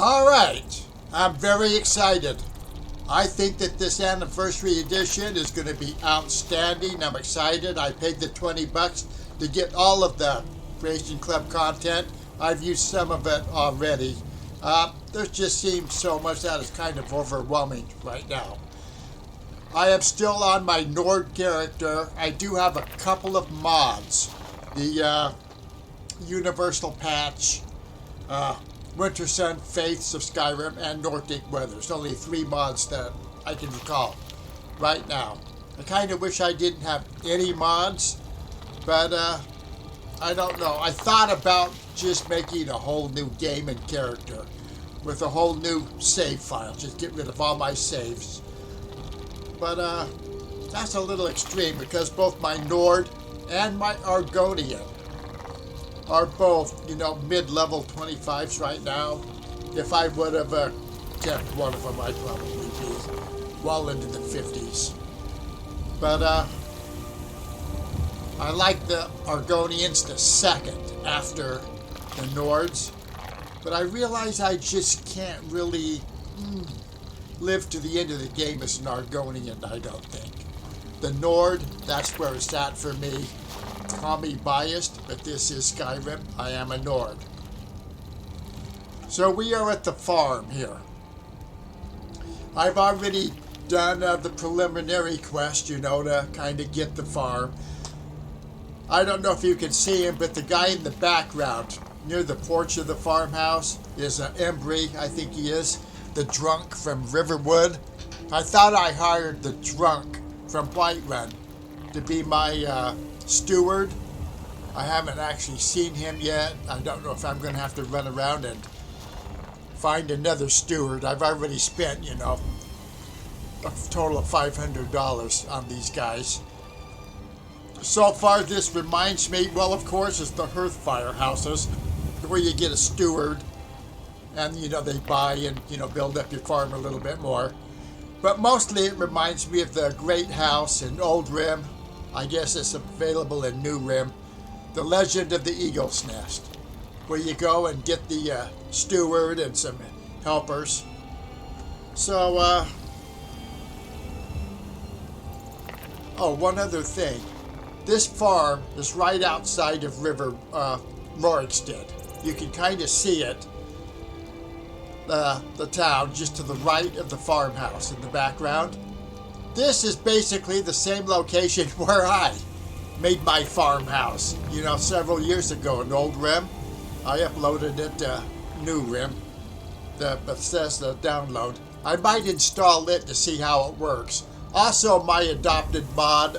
All right, I'm very excited. I think that this anniversary edition is going to be outstanding. I'm excited. I paid the $20 to get all of the Creation Club content. I've used some of it already. There just seems so much that is kind of overwhelming right now. I am still on my Nord character. I do have a couple of mods. The Universal Patch, Winter Sun, Faiths of Skyrim, and Nordic Weather. There's only 3 mods that I can recall right now. I kind of wish I didn't have any mods, but I don't know. I thought about just making a whole new game and character with a whole new save file. Just get rid of all my saves. But that's a little extreme because both my Nord and my Argonian are both, mid-level 25s right now. If I would have kept one of them, I'd probably be well into the 50s. But I like the Argonians the second after the Nords. But I realize I just can't really live to the end of the game as an Argonian, I don't think. The Nord, that's where it's at for me. Call me biased, but this is Skyrim. I am a Nord. So we are at the farm here. I've already done the preliminary quest, to kind of get the farm. I don't know if you can see him, but the guy in the background near the porch of the farmhouse is Embry, I think he is, the drunk from Riverwood. I thought I hired the drunk from Whiterun to be my steward. I haven't actually seen him yet. I don't know if I'm going to have to run around and find another steward. I've already spent, a total of $500 on these guys. So far, this reminds me, well, of course, it's the hearth fire houses where you get a steward and, they buy and, build up your farm a little bit more. But mostly it reminds me of the Great House in Old Rim. I guess it's available in New Rim. The Legend of the Eagle's Nest, where you go and get the steward and some helpers. So, one other thing. This farm is right outside of Miraak. You can kind of see it, the town, just to the right of the farmhouse in the background. This is basically the same location where I made my farmhouse, several years ago in Old Rim. I uploaded it to New Rim, the Bethesda download. I might install it to see how it works. Also, my adopted mod,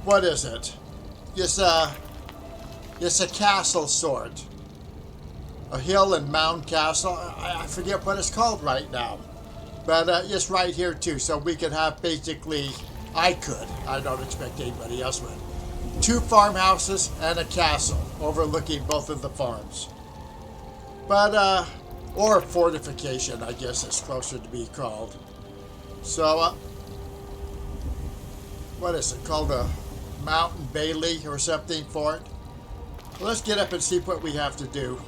what is it? It's a castle sort. A hill and mound castle. I forget what it's called right now. But it's right here too, so we could have basically, I don't expect anybody else would, 2 farmhouses and a castle overlooking both of the farms. But, or fortification, I guess it's closer to be called. So, what is it called, a Mountain Bailey or something for it? Well, let's get up and see what we have to do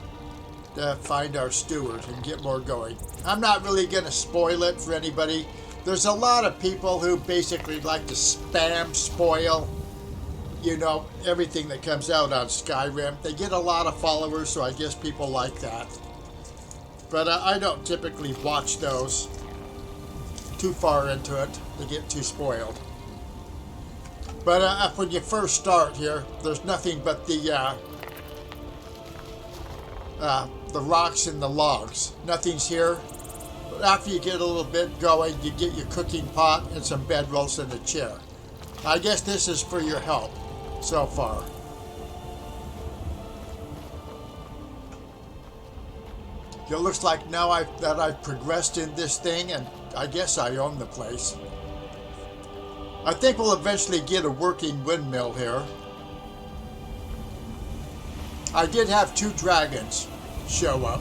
to find our steward and get more going. I'm not really going to spoil it for anybody. There's a lot of people who basically like to spam spoil, everything that comes out on Skyrim. They get a lot of followers, so I guess people like that. But I don't typically watch those too far into it to get too spoiled. But when you first start here, there's nothing but the rocks and the logs. Nothing's here. But after you get a little bit going, you get your cooking pot and some bedrolls and a chair. I guess this is for your help so far. It looks like now I've progressed in this thing, and I guess I own the place. I think we'll eventually get a working windmill here. I did have 2 dragons show up.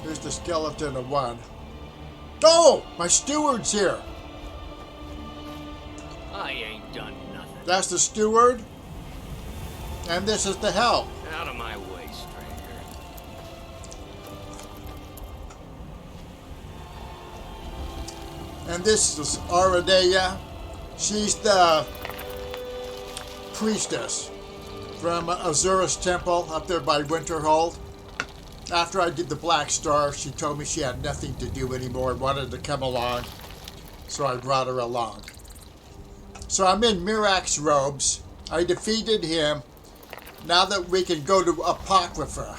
Here's the skeleton of one. Oh! My steward's here! I ain't done That's the steward. And this is the help. Out of my way, stranger. And this is Aradea. She's the priestess from Azura's temple up there by Winterhold. After I did the Black Star, she told me she had nothing to do anymore and wanted to come along. So I brought her along. So I'm in Miraak's robes. I defeated him. Now that we can go to Apocrypha,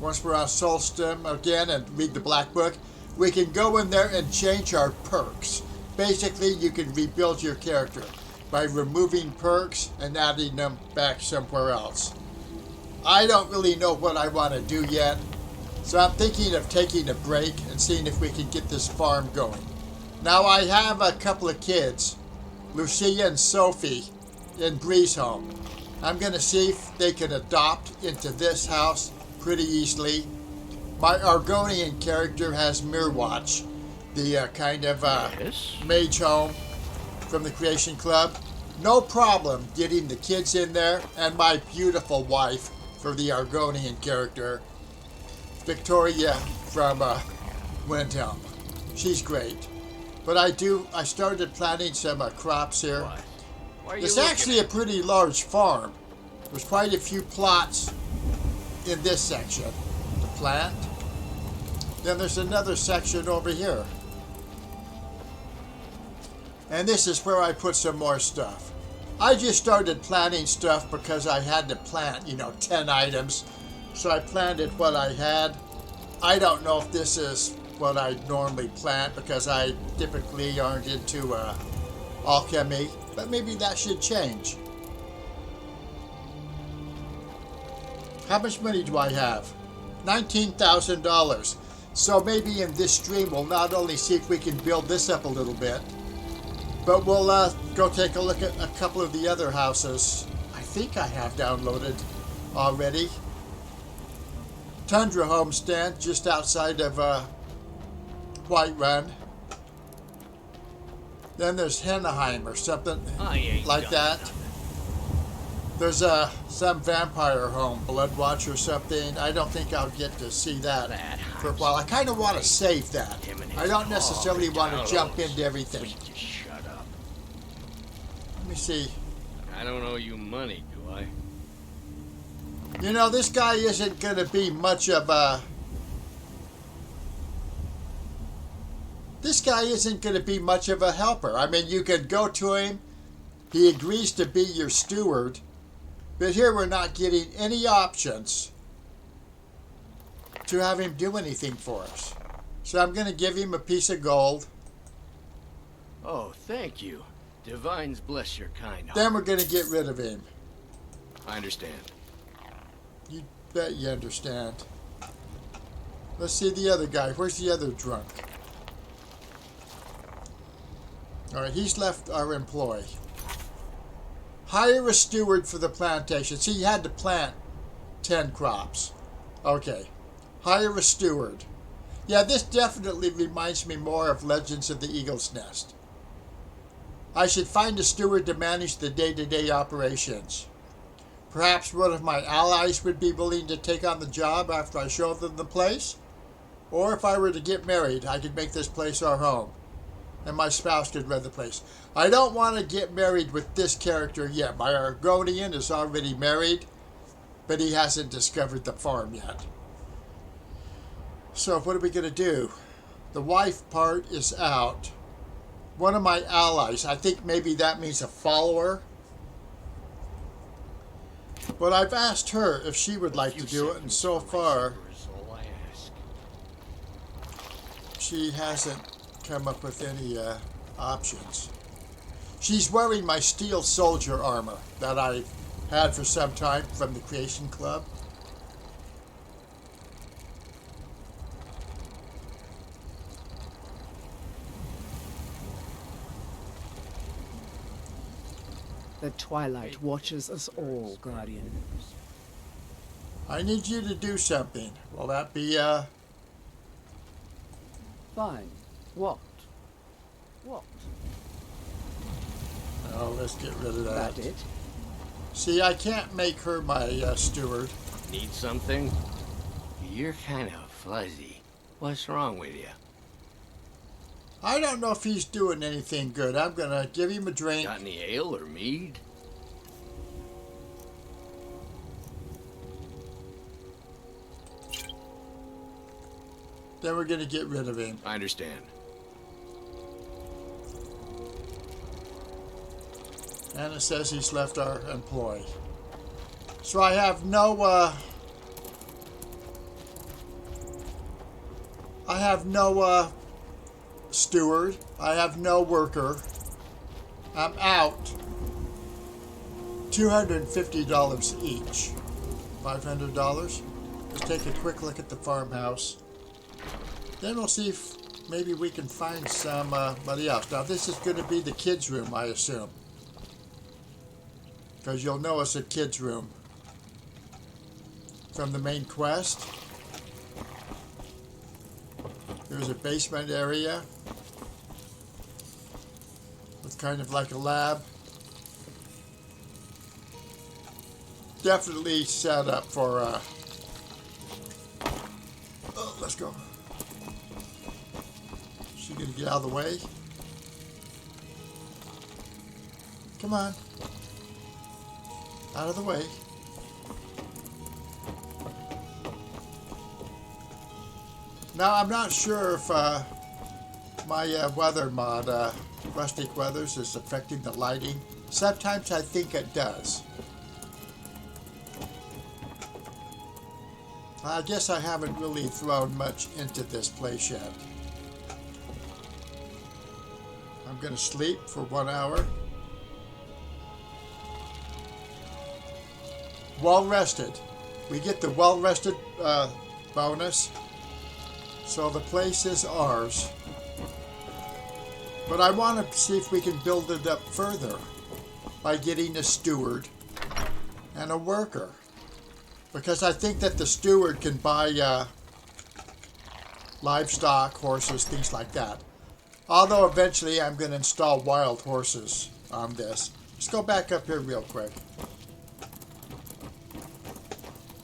once we're on Solstim again and read the Black Book, we can go in there and change our perks. Basically, you can rebuild your character by removing perks and adding them back somewhere else. I don't really know what I want to do yet, so I'm thinking of taking a break and seeing if we can get this farm going. Now, I have a couple of kids, Lucia and Sophie, in Breeze Home. I'm going to see if they can adopt into this house pretty easily. My Argonian character has Mirwatch, the kind of mage home from the Creation Club. No problem getting the kids in there, and my beautiful wife for the Argonian character, Victoria from Windhelm. She's great. But I started planting some crops here. It's actually a pretty large farm. There's quite a few plots in this section to plant. Then there's another section over here. And this is where I put some more stuff. I just started planting stuff because I had to plant, 10 items. So I planted what I had. I don't know if this is what I normally plant because I typically aren't into alchemy, but maybe that should change. How much money do I have? $19,000. So maybe in this stream we'll not only see if we can build this up a little bit, but we'll go take a look at a couple of the other houses I think I have downloaded already. Tundra Homestead, just outside of Whiterun. Then there's Henneheim or something like that. There's some vampire home, Bloodwatch or something. I don't think I'll get to see that for a while. I kind of want to save that. I don't necessarily want to jump into everything. Shut up. Let me see. I don't owe you money, do I? This guy isn't going to be much of a... This guy isn't going to be much of a helper. I mean, you could go to him. He agrees to be your steward. But here we're not getting any options to have him do anything for us. So I'm going to give him a piece of gold. Oh, thank you. Divines bless your kind heart. Then we're going to get rid of him. I understand. You bet you understand. Let's see the other guy. Where's the other drunk? Alright, he's left our employee. Hire a steward for the plantation. See, you had to plant 10 crops. Okay. Hire a steward. Yeah, this definitely reminds me more of Legends of the Eagle's Nest. I should find a steward to manage the day-to-day operations. Perhaps one of my allies would be willing to take on the job after I show them the place. Or if I were to get married, I could make this place our home. And my spouse could run the place. I don't want to get married with this character yet. My Argonian is already married, but he hasn't discovered the farm yet. So what are we going to do? The wife part is out. One of my allies, I think maybe that means a follower. But I've asked her if she would like to do it, and so far, she hasn't come up with any options. She's wearing my steel soldier armor that I've had for some time from the Creation Club. The twilight watches us all, Guardian. I need you to do something. Will that be, Fine. What? What? Oh, let's get rid of that. That it? See, I can't make her my steward. Need something? You're kind of fuzzy. What's wrong with you? I don't know if he's doing anything good. I'm gonna give him a drink. Got any ale or mead? Then we're gonna get rid of him. I understand. And it says he's left our employ. So I have no, steward. I have no worker. I'm out. $250 each. $500. Let's take a quick look at the farmhouse. Then we'll see if maybe we can find somebody else. Now this is going to be the kids' room, I assume. Because you'll know it's a kids' room. From the main quest. There's a basement area. With kind of like a lab. Definitely set up for, oh, let's go. Is she gonna get out of the way? Come on. Out of the way. Now, I'm not sure if my weather mod, Rustic Weathers, is affecting the lighting. Sometimes I think it does. I guess I haven't really thrown much into this place yet. I'm going to sleep for 1 hour. Well rested. We get the well rested bonus. So the place is ours. But I want to see if we can build it up further by getting a steward and a worker. Because I think that the steward can buy livestock, horses, things like that. Although eventually I'm going to install wild horses on this. Let's go back up here real quick.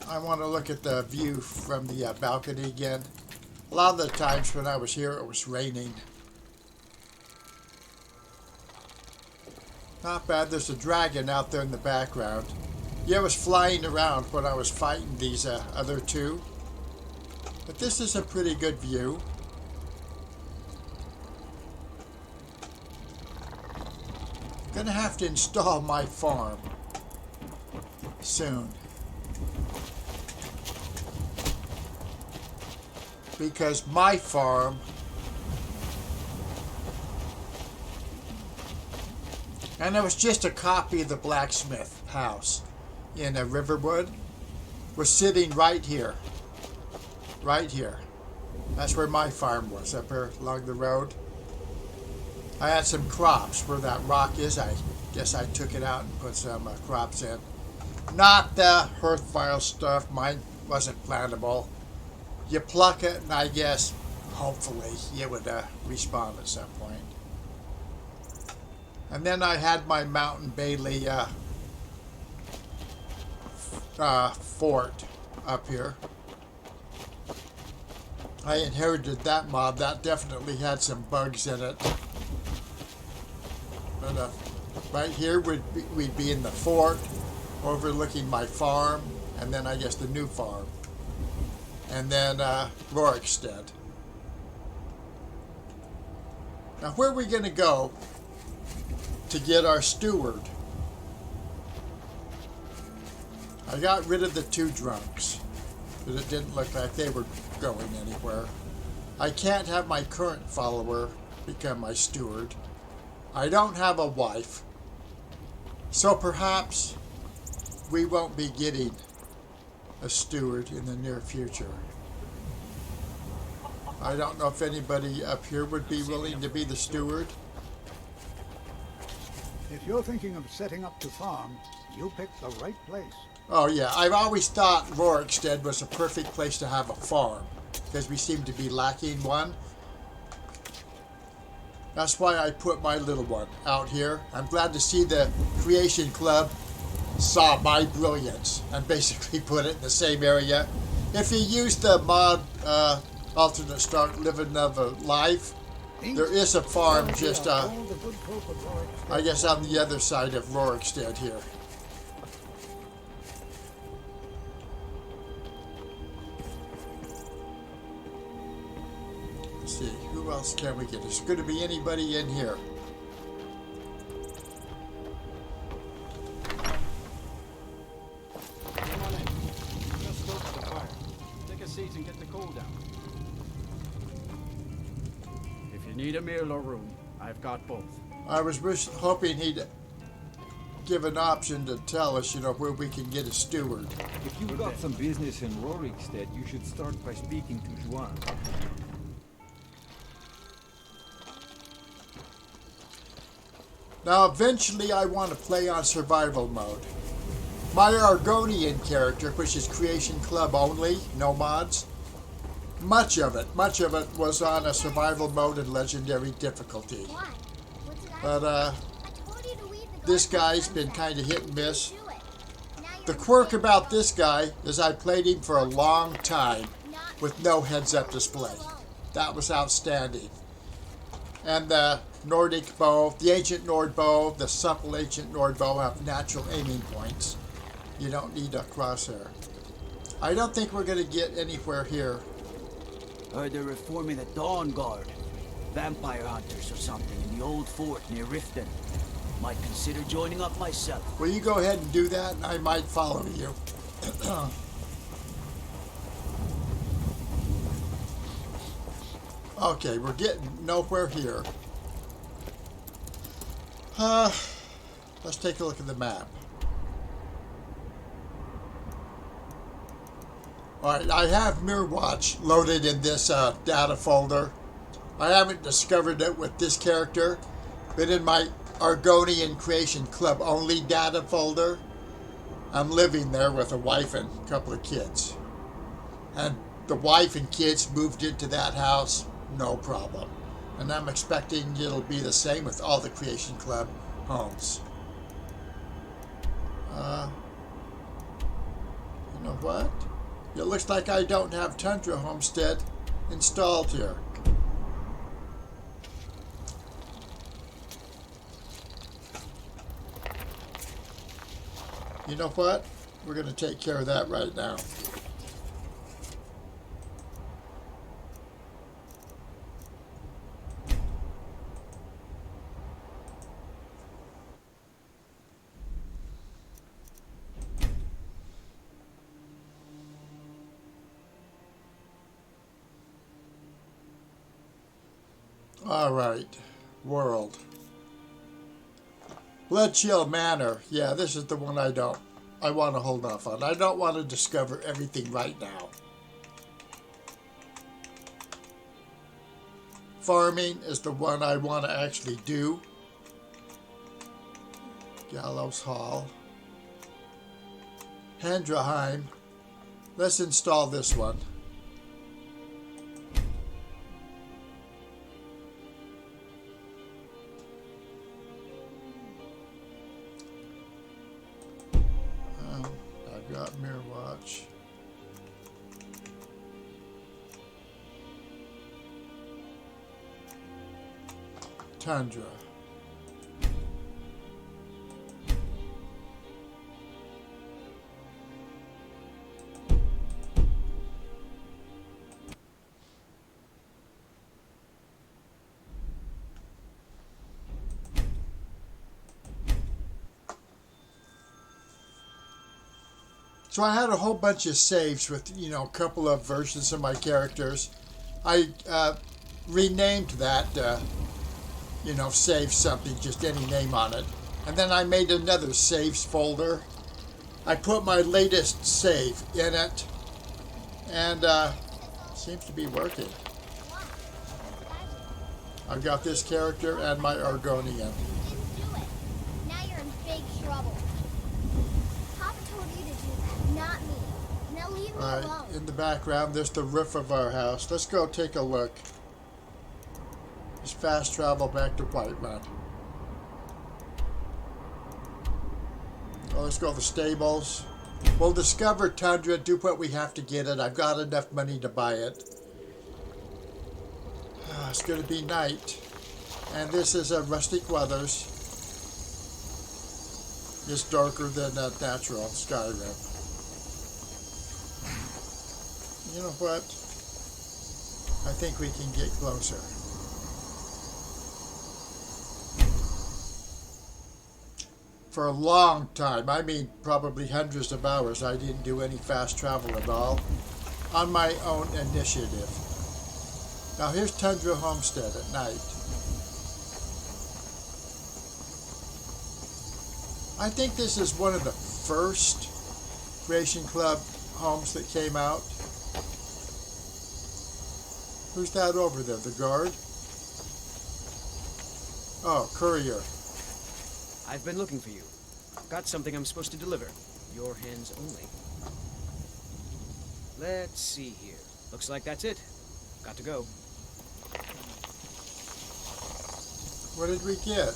I want to look at the view from the balcony again. A lot of the times when I was here, it was raining. Not bad. There's a dragon out there in the background. Yeah, it was flying around when I was fighting these other two. But this is a pretty good view. I'm gonna have to install my farm soon. Because my farm and it was just a copy of the blacksmith house in a Riverwood was sitting right here. Right here. That's where my farm was, up here along the road. I had some crops where that rock is. I guess I took it out and put some crops in. Not the hearthfire stuff. Mine wasn't plantable. You pluck it, and I guess, hopefully, it would respawn at some point. And then I had my Mountain Bailey fort up here. I inherited that mod. That definitely had some bugs in it. But right here we'd be in the fort, overlooking my farm, and then I guess the new farm. And then Rorikstead. Now where are we going to go to get our steward? I got rid of the two drunks, but it didn't look like they were going anywhere. I can't have my current follower become my steward. I don't have a wife, so perhaps we won't be getting a steward in the near future. I don't know if anybody up here would be willing to be the steward. If you're thinking of setting up to farm, you picked the right place. Oh yeah, I've always thought Rorikstead was a perfect place to have a farm, because we seem to be lacking one. That's why I put my little one out here. I'm glad to see the Creation Club saw my brilliance and basically put it in the same area. If you use the mod alternate start living of a life, There is a farm just, All the good folk of Rorikstead. I guess, on the other side of Rorikstead here. Let's see, who else can we get? Is there going to be anybody in here? Come on in. Just stoke the fire. Take a seat and get the coal down. If you need a meal or room, I've got both. I was hoping he'd give an option to tell us, you know, where we can get a steward. If you've got some business in Rorikstead, you should start by speaking to Juan. Now, eventually, I want to play on survival mode. My Argonian character, which is Creation Club only, no mods, much of it was on a survival mode and legendary difficulty. Why? What's it But, I told you to read the this book guy's on been that. kind of hit and miss. Do it. Now you're The in quirk big about trouble. this guy is I played him for a long time Not with no heads-up display. That was outstanding. And the Nordic bow, the ancient Nord bow, the supple ancient Nord bow have natural aiming points. You don't need a crosshair. I don't think we're going to get anywhere here. Heard they're reforming the Dawn Guard. Vampire hunters or something in the old fort near Riften. Might consider joining up myself. Will you go ahead and do that, and I might follow you. Okay, we're getting nowhere here. Let's take a look at the map. Alright, I have Mirwatch loaded in this data folder. I haven't discovered it with this character, but in my Argonian Creation Club only data folder, I'm living there with a wife and a couple of kids. And the wife and kids moved into that house, no problem. And I'm expecting it'll be the same with all the Creation Club homes. You know what? It looks like I don't have Tundra Homestead installed here. You know what? We're going to take care of that right now. All right, world. Bloodchill Manor. Yeah, this is the one I want to hold off on. I don't want to discover everything right now. Farming is the one I want to actually do. Gallows Hall. Handraheim. Let's install this one. I've got Mirwatch. Tundra. So I had a whole bunch of saves with, you know, a couple of versions of my characters. I renamed that, you know, save something, just any name on it. And then I made another saves folder. I put my latest save in it. And seems to be working. I've got this character and my Argonian. You didn't do it. Now you're in big trouble. Papa told you to do that, not me. Now leave me Alright, alone. in the background, there's the roof of our house. Let's go take a look. Just fast travel back to Whiterun. Oh, let's go to the stables. We'll discover Tundra, do what we have to get it. I've got enough money to buy it. It's going to be night. And this is a rustic weathers. It's darker than natural Skyrim. You know what? I think we can get closer. For a long time, I mean probably hundreds of hours, I didn't do any fast travel at all on my own initiative. Now here's Tundra Homestead at night. I think this is one of the first Creation Club homes that came out. Who's that over there? The guard? Oh, courier. I've been looking for you. Got something I'm supposed to deliver. Your hands only. Let's see here. Looks like that's it. Got to go. What did we get?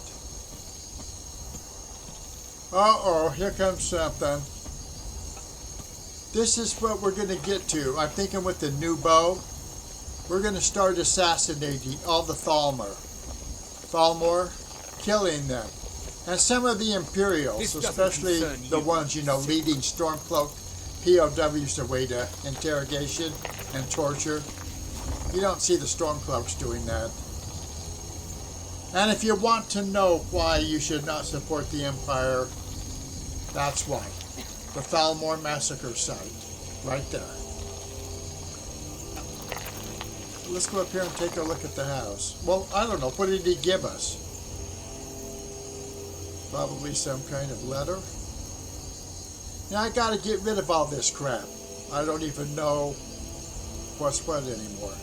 Uh-oh, here comes something. This is what we're going to get to. I'm thinking with the new bow, we're going to start assassinating all the Thalmor, killing them. And some of the Imperials, especially the ones, leading Stormcloak POWs away to interrogation and torture. You don't see the Stormcloaks doing that. And if you want to know why you should not support the Empire, that's why. The Thalmor Massacre site, right there. Let's go up here and take a look at the house. Well, I don't know. What did he give us? Probably some kind of letter. Now I gotta get rid of all this crap. I don't even know what's what anymore.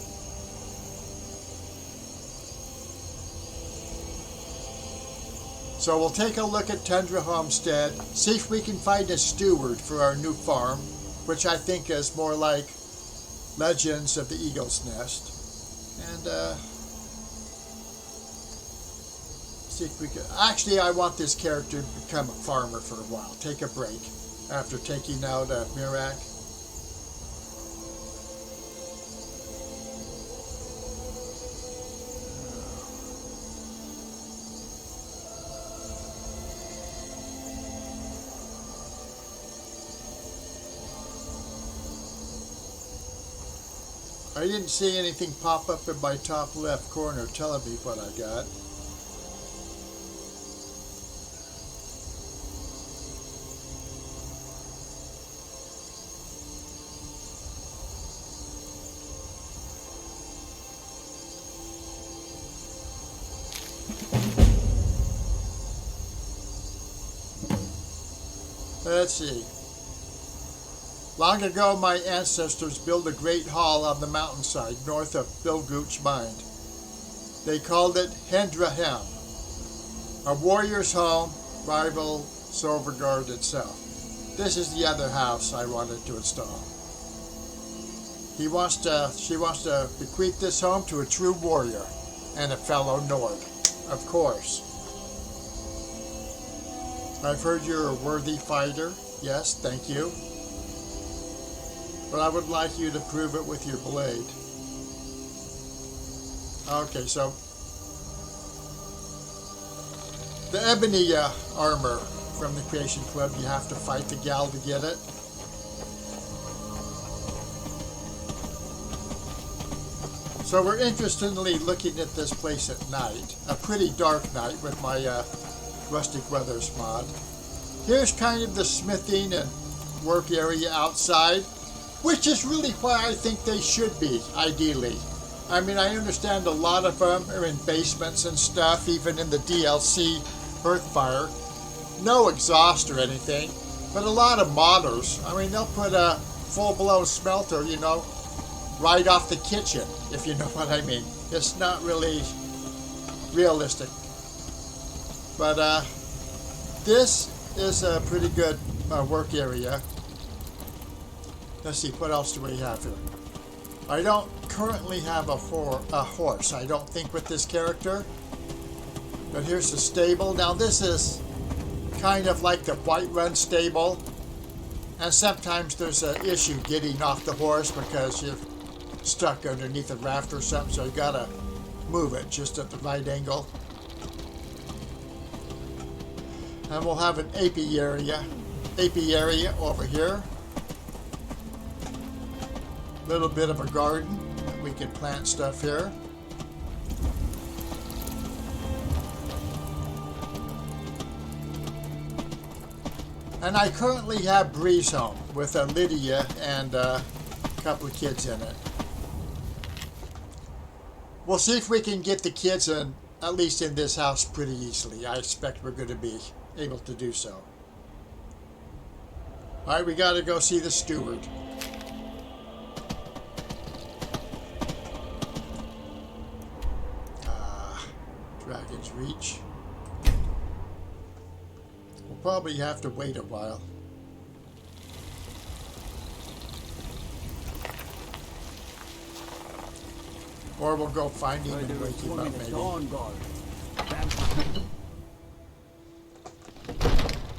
So we'll take a look at Tundra Homestead, see if we can find a steward for our new farm, which I think is more like Legends of the Eagle's Nest. And see if we can. Actually, I want this character to become a farmer for a while. Take a break after taking out Miraak. I didn't see anything pop up in my top left corner telling me what I got. Let's see. Long ago, my ancestors built a great hall on the mountainside north of Bilgooch Mine. They called it Hendrahem, a warrior's home, rival Silverguard itself. This is the other house I wanted to install. She wants to bequeath this home to a true warrior and a fellow Nord, of course. I've heard you're a worthy fighter. Yes, thank you. But I would like you to prove it with your blade. Okay, so the ebony armor from the Creation Club, you have to fight the gal to get it. So we're interestingly looking at this place at night, a pretty dark night with my Rustic Weathers mod. Here's kind of the smithing and work area outside, which is really where I think they should be, ideally. I mean, I understand a lot of them are in basements and stuff, even in the DLC Earthfire. No exhaust or anything, but a lot of modders, I mean, they'll put a full-blown smelter, right off the kitchen, if you know what I mean. It's not really realistic. But this is a pretty good work area. Let's see, what else do we have here? I don't currently have a horse, I don't think, with this character. But here's the stable. Now this is kind of like the Whiterun stable. And sometimes there's an issue getting off the horse because you're stuck underneath a raft or something, so you gotta move it just at the right angle. And we'll have an apiary area over here. Little bit of a garden. We can plant stuff here. And I currently have Bree's home with Lydia and a couple of kids in it. We'll see if we can get the kids in, at least in this house, pretty easily. I expect we're going to be able to do so. Alright, we got to go see the steward. Dragon's Reach. We'll probably have to wait a while. Or we'll go find him and wake him up, maybe. Dawn Guard.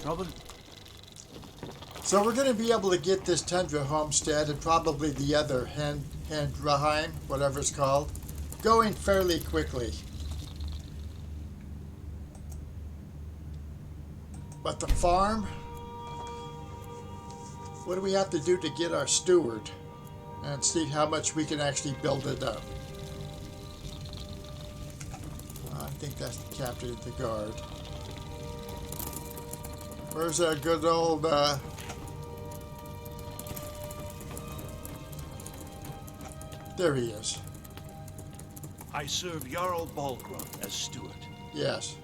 Trouble? So we're going to be able to get this Tundra Homestead and probably the other Handraheim, whatever it's called, going fairly quickly. But the farm, what do we have to do to get our steward and see how much we can actually build it up? I think that's the captain of the guard. Where's that good old, there he is. I serve Jarl Balgrunt as steward. Yes.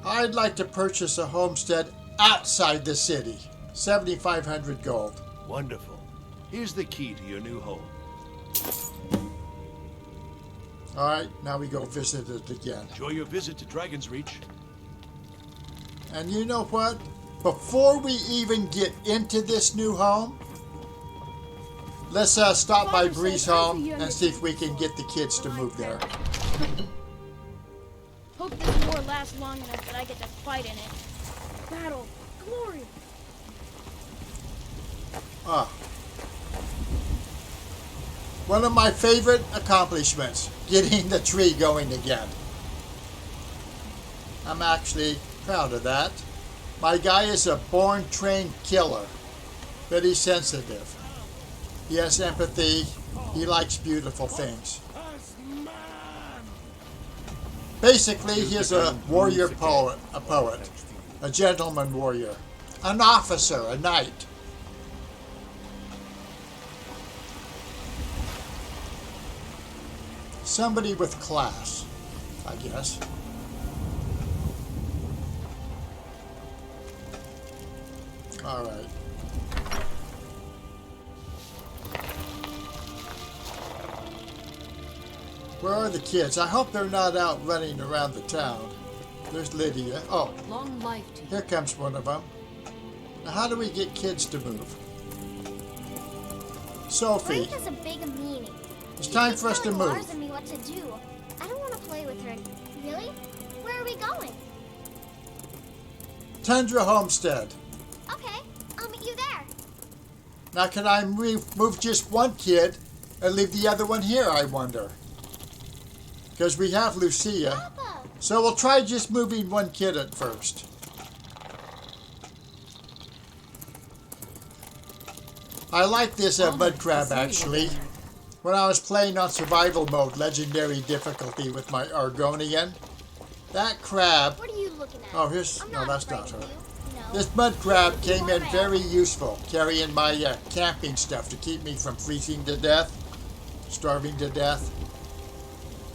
I'd like to purchase a homestead outside the city. 7,500 gold. Wonderful. Here's the key to your new home. Alright, now we go visit it again. Enjoy your visit to Dragon's Reach. And you know what? Before we even get into this new home, let's stop by Bree's home and see if we can get the kids to move there. Hope this war lasts long enough that I get to fight in it. Battle, glory. Ah. One of my favorite accomplishments, getting the tree going again. I'm actually proud of that. My guy is a born trained killer, but he's sensitive. He has empathy. He likes beautiful things. Basically, he's a warrior poet, a gentleman warrior, an officer, a knight. Somebody with class, I guess. All right. Where are the kids? I hope they're not out running around the town. There's Lydia. Oh, Long life to you. here comes one of them. Now, how do we get kids to move? Sophie, Frank has a big meaning. it's time for us to move. Lars and me what to do. I don't want to play with her. Really? Where are we going? Tundra Homestead. Okay, I'll meet you there. Now, can I move just one kid and leave the other one here, I wonder? Because we have Lucia. Papa. So we'll try just moving one kid at first. I like this mud crab, actually. When I was playing on survival mode, legendary difficulty with my Argonian, that crab... What are you looking at? Oh, here's... I'm No, that's not afraid her. of you. No. This mud crab came in very useful, carrying my camping stuff to keep me from freezing to death, starving to death.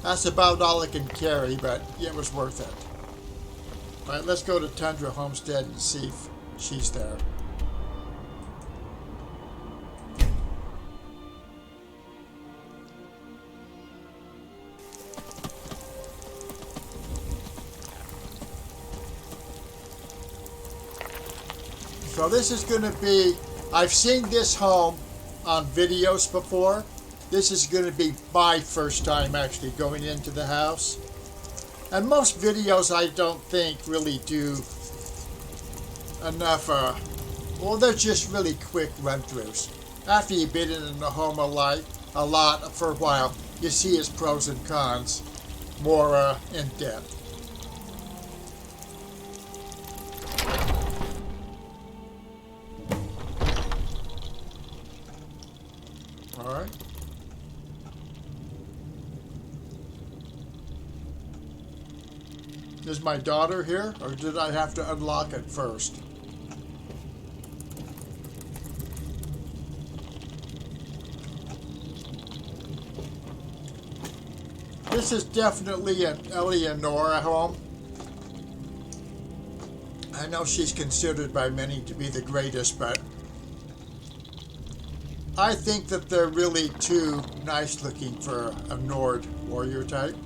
That's about all I can carry, but it was worth it. Alright, let's go to Tundra Homestead and see if she's there. So this is going to be, I've seen this home on videos before. This is going to be my first time actually going into the house. And most videos I don't think really do enough, well, they're just really quick run-throughs. After you've been in the home a lot for a while, you see its pros and cons more in depth. All right. Is my daughter here, or did I have to unlock it first? This is definitely an Eleonora home. I know she's considered by many to be the greatest, but I think that they're really too nice looking for a Nord warrior type.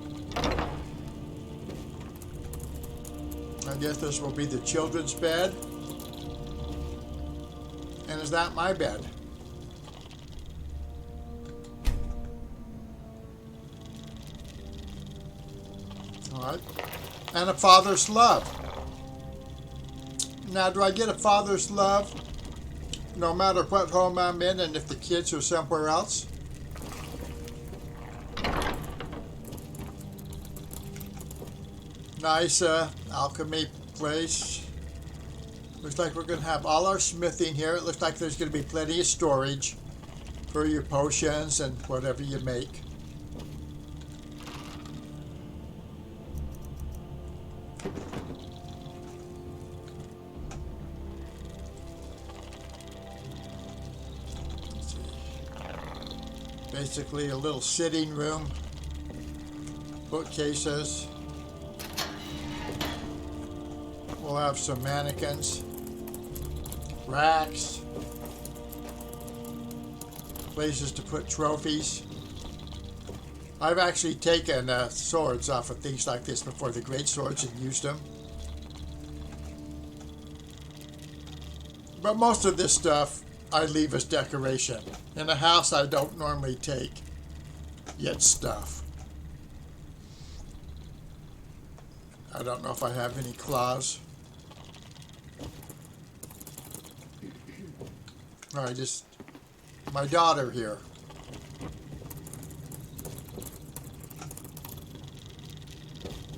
I guess this will be the children's bed. And is that my bed? Alright. And a father's love. Now, do I get a father's love no matter what home I'm in and if the kids are somewhere else? Nice alchemy place. Looks like we're going to have all our smithing here. It looks like there's going to be plenty of storage for your potions and whatever you make. Let's see. Basically a little sitting room, bookcases. We'll have some mannequins, racks, places to put trophies. I've actually taken swords off of things like this before, the great swords, and used them. But most of this stuff I leave as decoration. In a house I don't normally take yet stuff. I don't know if I have any claws. Alright, just my daughter here.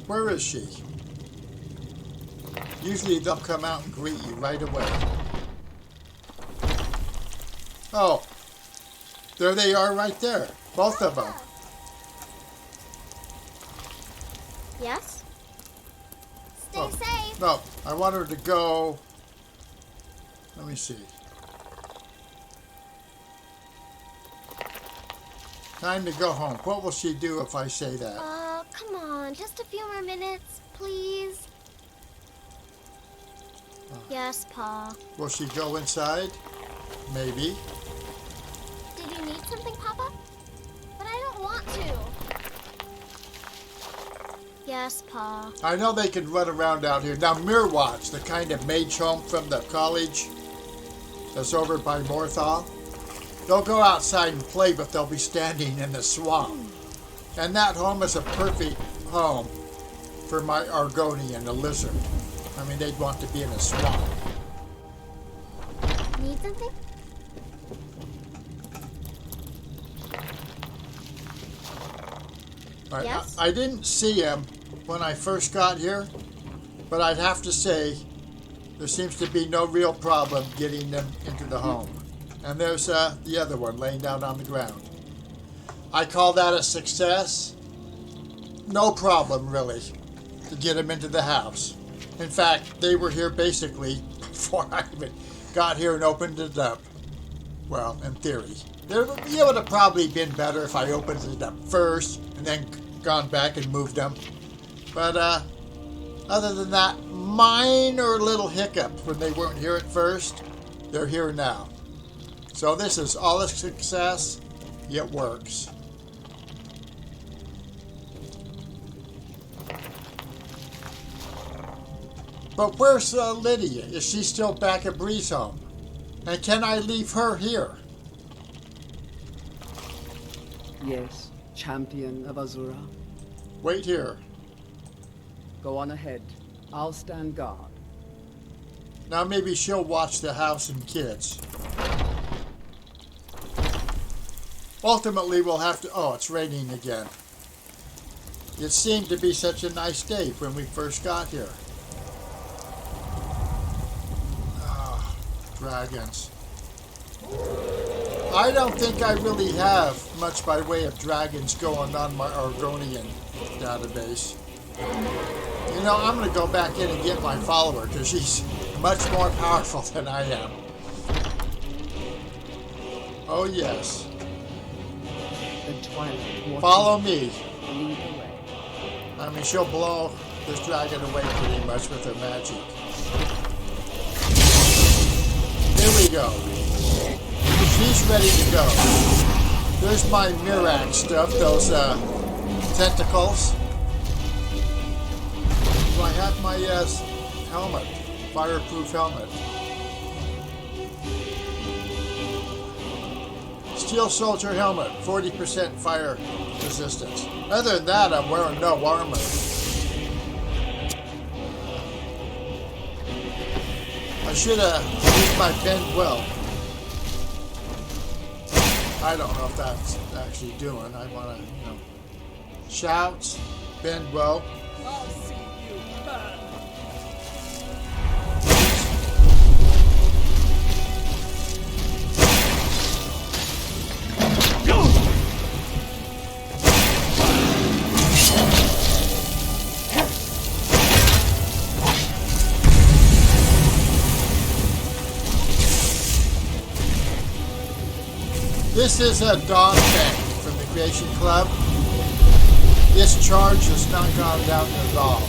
Where is she? Usually they'll come out and greet you right away. Oh, there they are right there. Both of them. Yes? Stay Oh, safe. no, I want her to go. Let me see. Time to go home. What will she do if I say that? Come on. Just a few more minutes, please. Yes, Pa. Will she go inside? Maybe. Did you need something, Papa? But I don't want to. Yes, Pa. I know they can run around out here. Now, Miraak, the kind of mage home from the college that's over by Morthal, they'll go outside and play, but they'll be standing in the swamp. And that home is a perfect home for my Argonian, a lizard. I mean, they'd want to be in a swamp. Need something? Yes? I didn't see him when I first got here, but I'd have to say there seems to be no real problem getting them into the home. And there's the other one laying down on the ground. I call that a success. No problem, really, to get them into the house. In fact, they were here basically before I even got here and opened it up. Well, in theory. It would have probably been better if I opened it up first and then gone back and moved them. But other than that, minor little hiccup when they weren't here at first, they're here now. So this is all a success. It works. But where's Lydia? Is she still back at Bree's home? And can I leave her here? Yes, champion of Azura. Wait here. Go on ahead. I'll stand guard. Now maybe she'll watch the house and kids. ultimately we'll have to... Oh, it's raining again. It seemed to be such a nice day when we first got here. Ah, dragons. I don't think I really have much by way of dragons going on my Argonian database. You know, I'm going to go back in and get my follower because she's much more powerful than I am. Oh, yes. The Twilight Watchers Follow me. lead the way. I mean, she'll blow this dragon away pretty much with her magic. Here we go. She's ready to go. There's my Miraak stuff, those tentacles. Do I have my helmet? Fireproof helmet. Steel soldier helmet, 40% fire resistance. Other than that, I'm wearing no armor. I should have used my bend well. I don't know if that's actually doing. I want to, you know, shouts, bend well. I'll see you burn. This is a Dawn tank from the Creation Club. This charge has not gone down at all.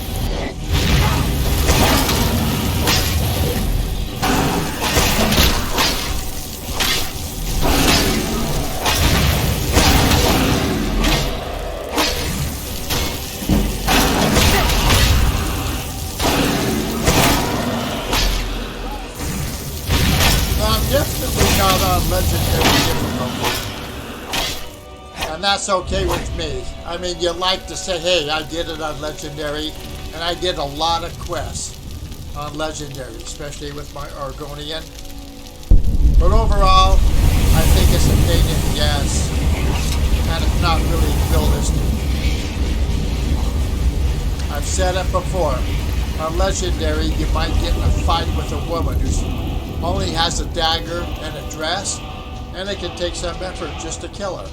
I'm definitely not on legendary difficulty. And that's okay with me. I mean, you like to say, hey, I did it on legendary, and I did a lot of quests on legendary, especially with my Argonian. But overall, I think it's a pain in the ass, and it's not really realistic. I've said it before. On legendary, you might get in a fight with a woman who only has a dagger and a dress, and it can take some effort just to kill her.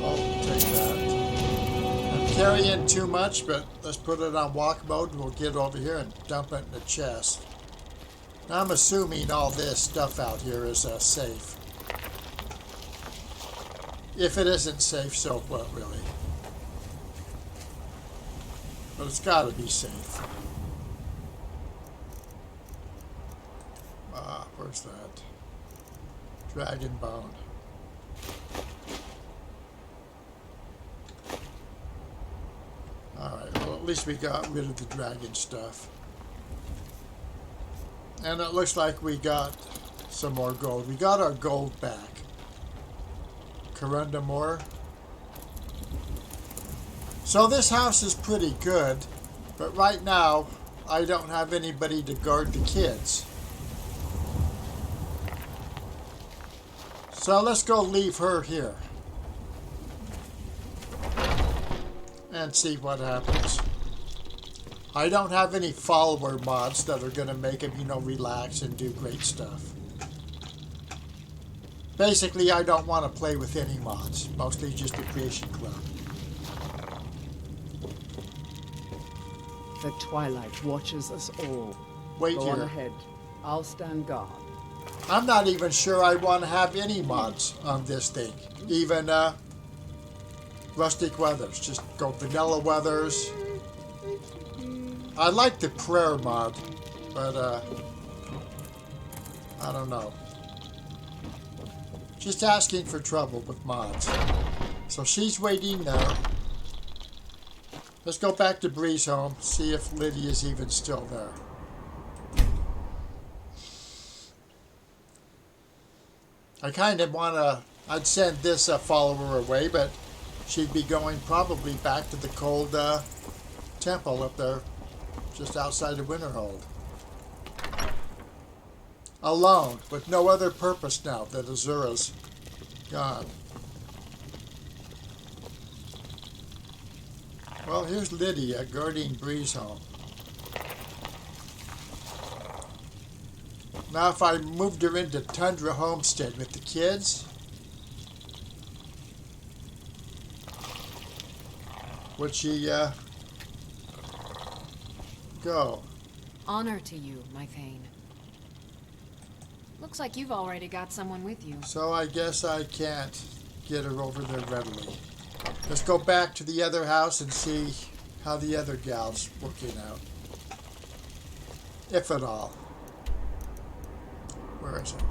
Oh, take that. I'm carrying too much, but let's put it on walk mode. We'll get over here and dump it in the chest. Now, I'm assuming all this stuff out here is safe. If it isn't safe, so what, really? But it's got to be safe. Ah, where's that? Dragon bone. Alright, well at least we got rid of the dragon stuff. And it looks like we got some more gold. We got our gold back. Corunda more. So this house is pretty good, but right now I don't have anybody to guard the kids. So let's go leave her here and see what happens. I don't have any follower mods that are going to make him, you know, relax and do great stuff. Basically, I don't want to play with any mods, mostly just the Creation Club. The Twilight watches us all. Wait Go on here. ahead. I'll stand guard. I'm not even sure I want to have any mods on this thing. Even rustic weathers. Just go vanilla weathers. I like the prayer mod, but I don't know. Just asking for trouble with mods. So she's waiting now. Let's go back to Bree's home, see if Lydia's even still there. I kind of want to... I'd send this follower away, but she'd be going probably back to the cold temple up there, just outside of Winterhold. alone with no other purpose now that Azura's gone. Well, here's Lydia guarding Breeze home. Now if I moved her into Tundra Homestead with the kids, would she go? Honor to you, my Thane. Looks like you've already got someone with you. So I guess I can't get her over there readily. Let's go back to the other house and see how the other gal's working out. If at all. Where is it?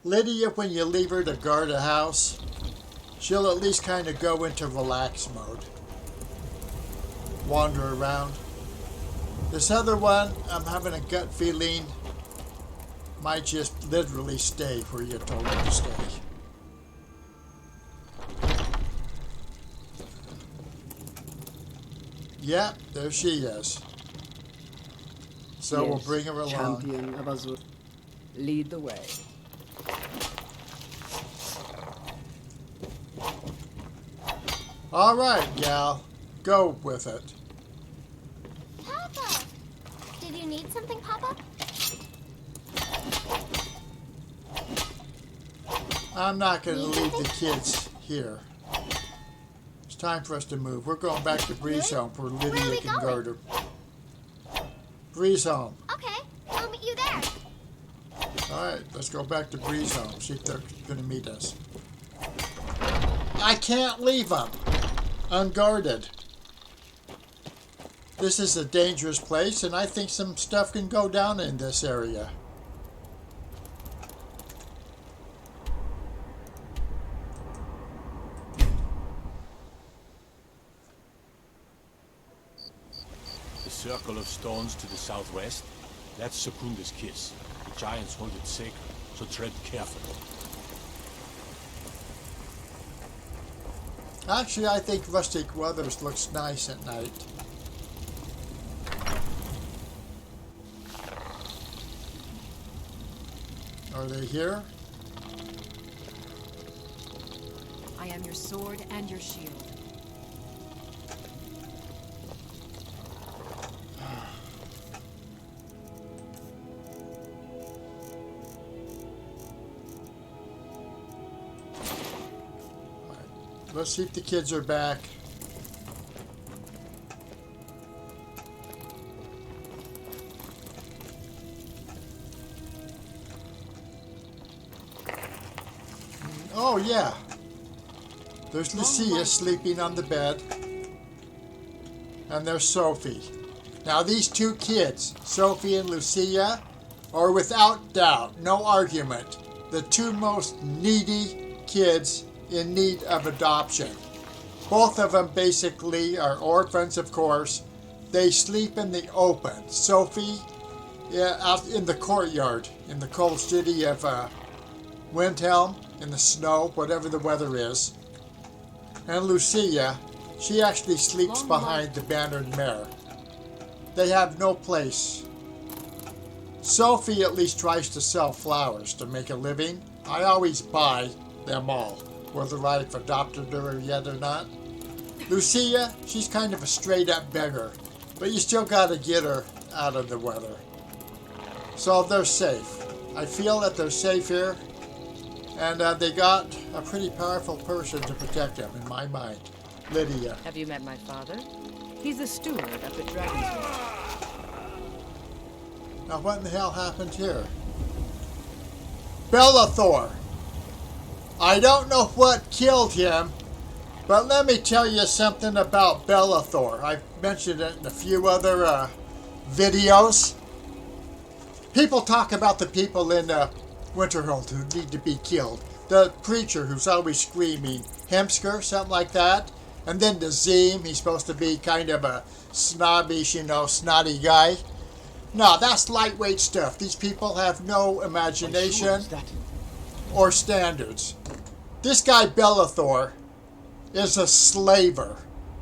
Lydia, when you leave her to guard a house, she'll at least kind of go into relax mode. Wander around. This other one, I'm having a gut feeling, might just literally stay where you told her to stay. Yep, there she is. So Yes, we'll bring her along. Champion of Azur. Lead the way. All right, gal. Go with it. Papa! Did you need something, Papa? I'm not going to leave the kids here. It's time for us to move. We're going back to Breeze Home where Where are Lydia we can going? guard her. Breeze Home. Okay, I'll meet you there. All right, let's go back to Breeze Home. See if they're going to meet us. I can't leave them unguarded. This is a dangerous place, and I think some stuff can go down in this area. The circle of stones to the southwest, that's Secunda's kiss. The giants hold it sacred, so tread carefully. Actually, I think Rustic Weathers looks nice at night. Are they here? I am your sword and your shield. Let's see if the kids are back. Oh, yeah. There's Lucia sleeping on the bed. And there's Sophie. Now, these two kids, Sophie and Lucia, are without doubt, no argument, the two most needy kids in need of adoption. Both of them basically are orphans, of course. They sleep in the open. Sophie, out in the courtyard in the cold city of Windhelm, in the snow, whatever the weather is. And Lucia, she actually sleeps behind the bannered mare. They have no place. Sophie at least tries to sell flowers to make a living. I always buy them all, whether I've adopted her yet or not. Lucia, she's kind of a straight-up beggar, but you still gotta get her out of the weather. So they're safe. I feel that they're safe here, and they got a pretty powerful person to protect them, in my mind. Lydia. Have you met my father? He's the steward up at Dragonsmith. Now what in the hell happened here? Bellathor! I don't know what killed him, but let me tell you something about Bellathor. I've mentioned it in a few other videos. People talk about the people in Winterhold who need to be killed. The preacher who's always screaming, Hemsker, something like that. And then Nazim, he's supposed to be kind of a snobbish, snotty guy. No, that's lightweight stuff. These people have no imagination or standards. This guy Bellathor is a slaver.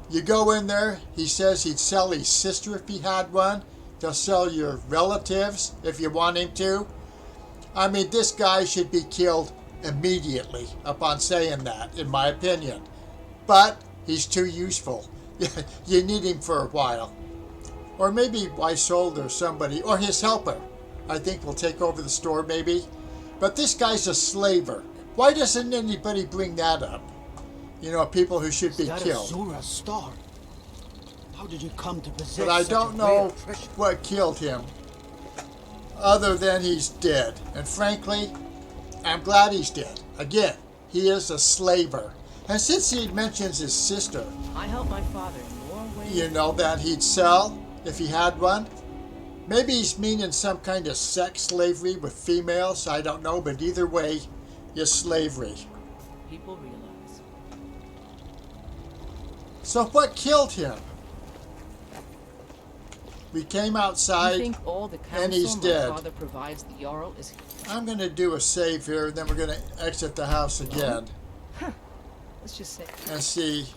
You go in there, he says he'd sell his sister if he had one. He'll sell your relatives if you want him to. I mean, this guy should be killed immediately upon saying that, in my opinion. But he's too useful. You need him for a while. Or maybe Weisold or somebody, or his helper, I think will take over the store maybe. But this guy's a slaver. Why doesn't anybody bring that up? You know, people who should be killed. Azura's star. How did you come to possess But I such don't a know rare treasure? what killed him, other than he's dead. And frankly, I'm glad he's dead. Again, he is a slaver. And since he mentions his sister, I helped my father in more ways. you know, that he'd sell if he had one. Maybe he's meaning some kind of sex slavery with females. I don't know, but either way, it's slavery. People realize. So what killed him? We came You outside. think all the and he's counsel my dead. father provides the Jarl is... I'm going to do a save here, and then we're going to exit the house again Let's just say... and see.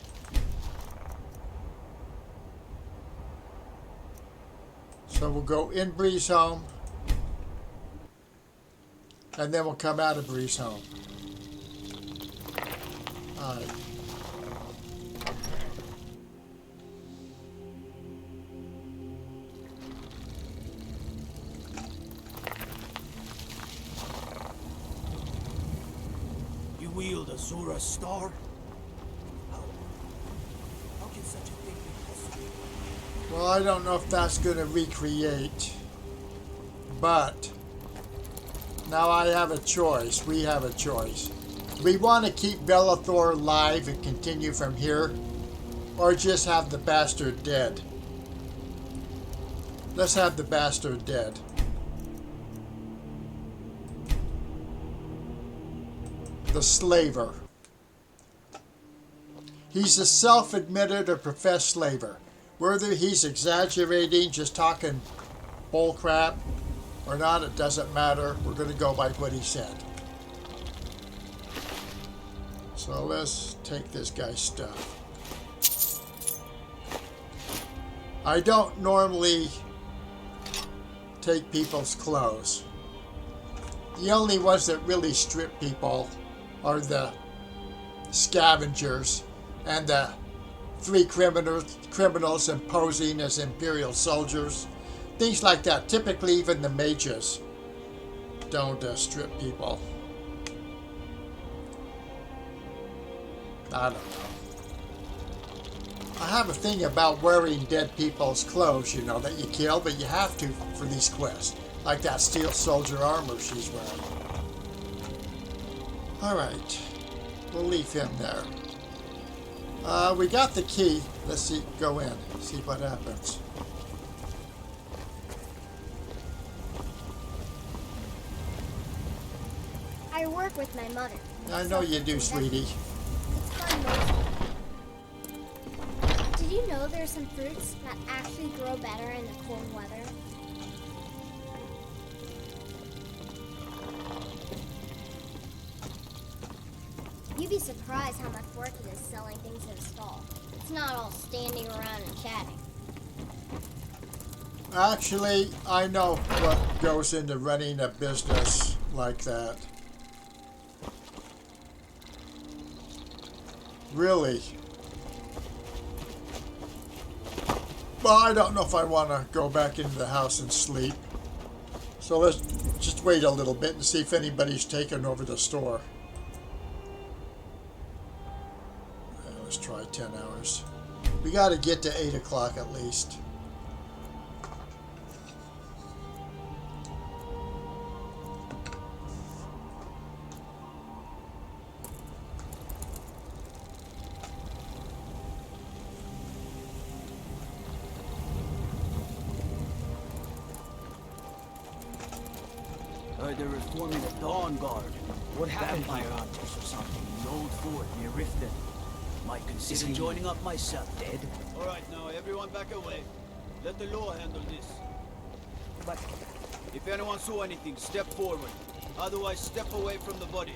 So we'll go in Breeze Home, and then we'll come out of Breeze Home. All right. You wield Azura's star? How can such a thing be possible? Well, I don't know if that's going to recreate, but now I have a choice. We have a choice. We want to keep Bellathor alive and continue from here, or just have the bastard dead. Let's have the bastard dead. The slaver. He's a self-admitted or professed slaver. Whether he's exaggerating, just talking bull crap, or not, it doesn't matter. We're going to go by what he said. So let's take this guy's stuff. I don't normally take people's clothes. The only ones that really strip people are the scavengers and the three criminals imposing as imperial soldiers. Things like that. Typically, even the mages don't strip people. I don't know. I have a thing about wearing dead people's clothes, you know, that you kill, but you have to for these quests. Like that steel soldier armor she's wearing. Alright. We'll leave him there. We got the key. Let's see. Go in. See what happens. I work with my mother. I know you do, sweetie. It's fun mostly. Did you know there's some fruits that actually grow better in the cold weather? You'd be surprised how much work it is selling things in a stall. It's not all standing around and chatting. Actually, I know what goes into running a business like that. Really. Well, I don't know if I want to go back into the house and sleep. So let's just wait a little bit and see if anybody's taken over the store. Let's try 10 hours. We got to get to 8 o'clock at least. They're reforming the Dawn Guard. What happened Vampire here? hunters or something in the old fort near Riften. Might consider he joining up myself. Dead? All right, now everyone back away. Let the law handle this. But If anyone saw anything, step forward. Otherwise, step away from the body.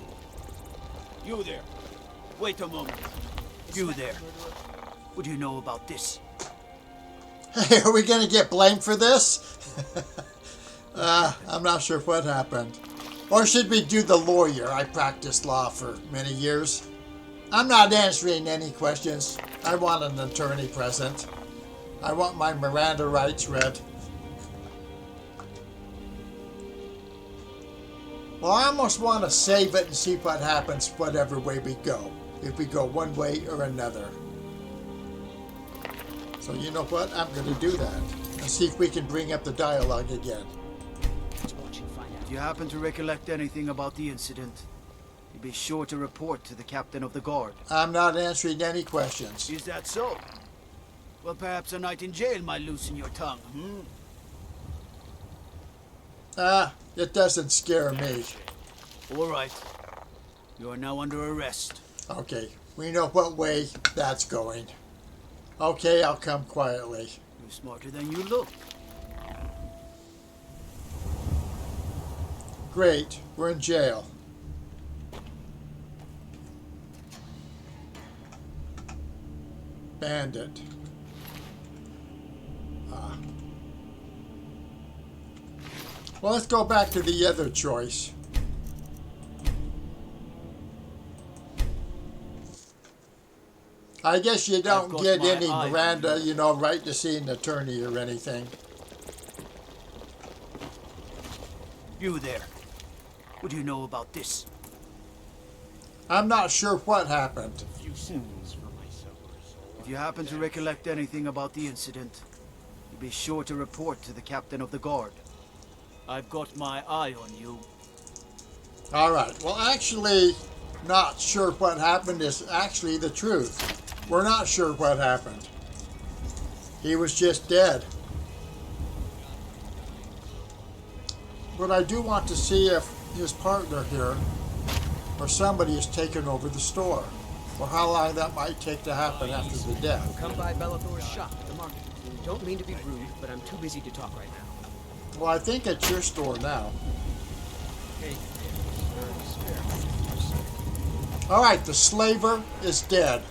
You there. Wait a moment. You there. What do you know about this? Hey, are we going to get blamed for this? I'm not sure what happened. Or should we do the lawyer? I practiced law for many years. I'm not answering any questions. I want an attorney present. I want my Miranda rights read. Well, I almost want to save it and see what happens whatever way we go. If we go one way or another. So you know what? I'm going to do that. And see if we can bring up the dialogue again. If you happen to recollect anything about the incident, you be sure to report to the captain of the guard. I'm not answering any questions. Is that so? Well, perhaps a night in jail might loosen your tongue, It doesn't scare me. All right. You are now under arrest. Okay, we know what way that's going. Okay, I'll come quietly. You're smarter than you look. Great, we're in jail. Bandit. Well, let's go back to the other choice. I guess you don't get any Miranda, you know, right to see an attorney or anything. You there. What do you know about this? I'm not sure what happened. If you happen to recollect anything about the incident, you be sure to report to the captain of the guard. I've got my eye on you. All right. Well, actually, not sure what happened is actually the truth. We're not sure what happened. He was just dead. But I do want to see if his partner here or somebody has taken over the store, or how long that might take to happen after the death. Come by Bellathor's shop at the market. Don't mean to be rude, but I'm too busy to talk right now. Well, I think it's your store now. All right, the slaver is dead.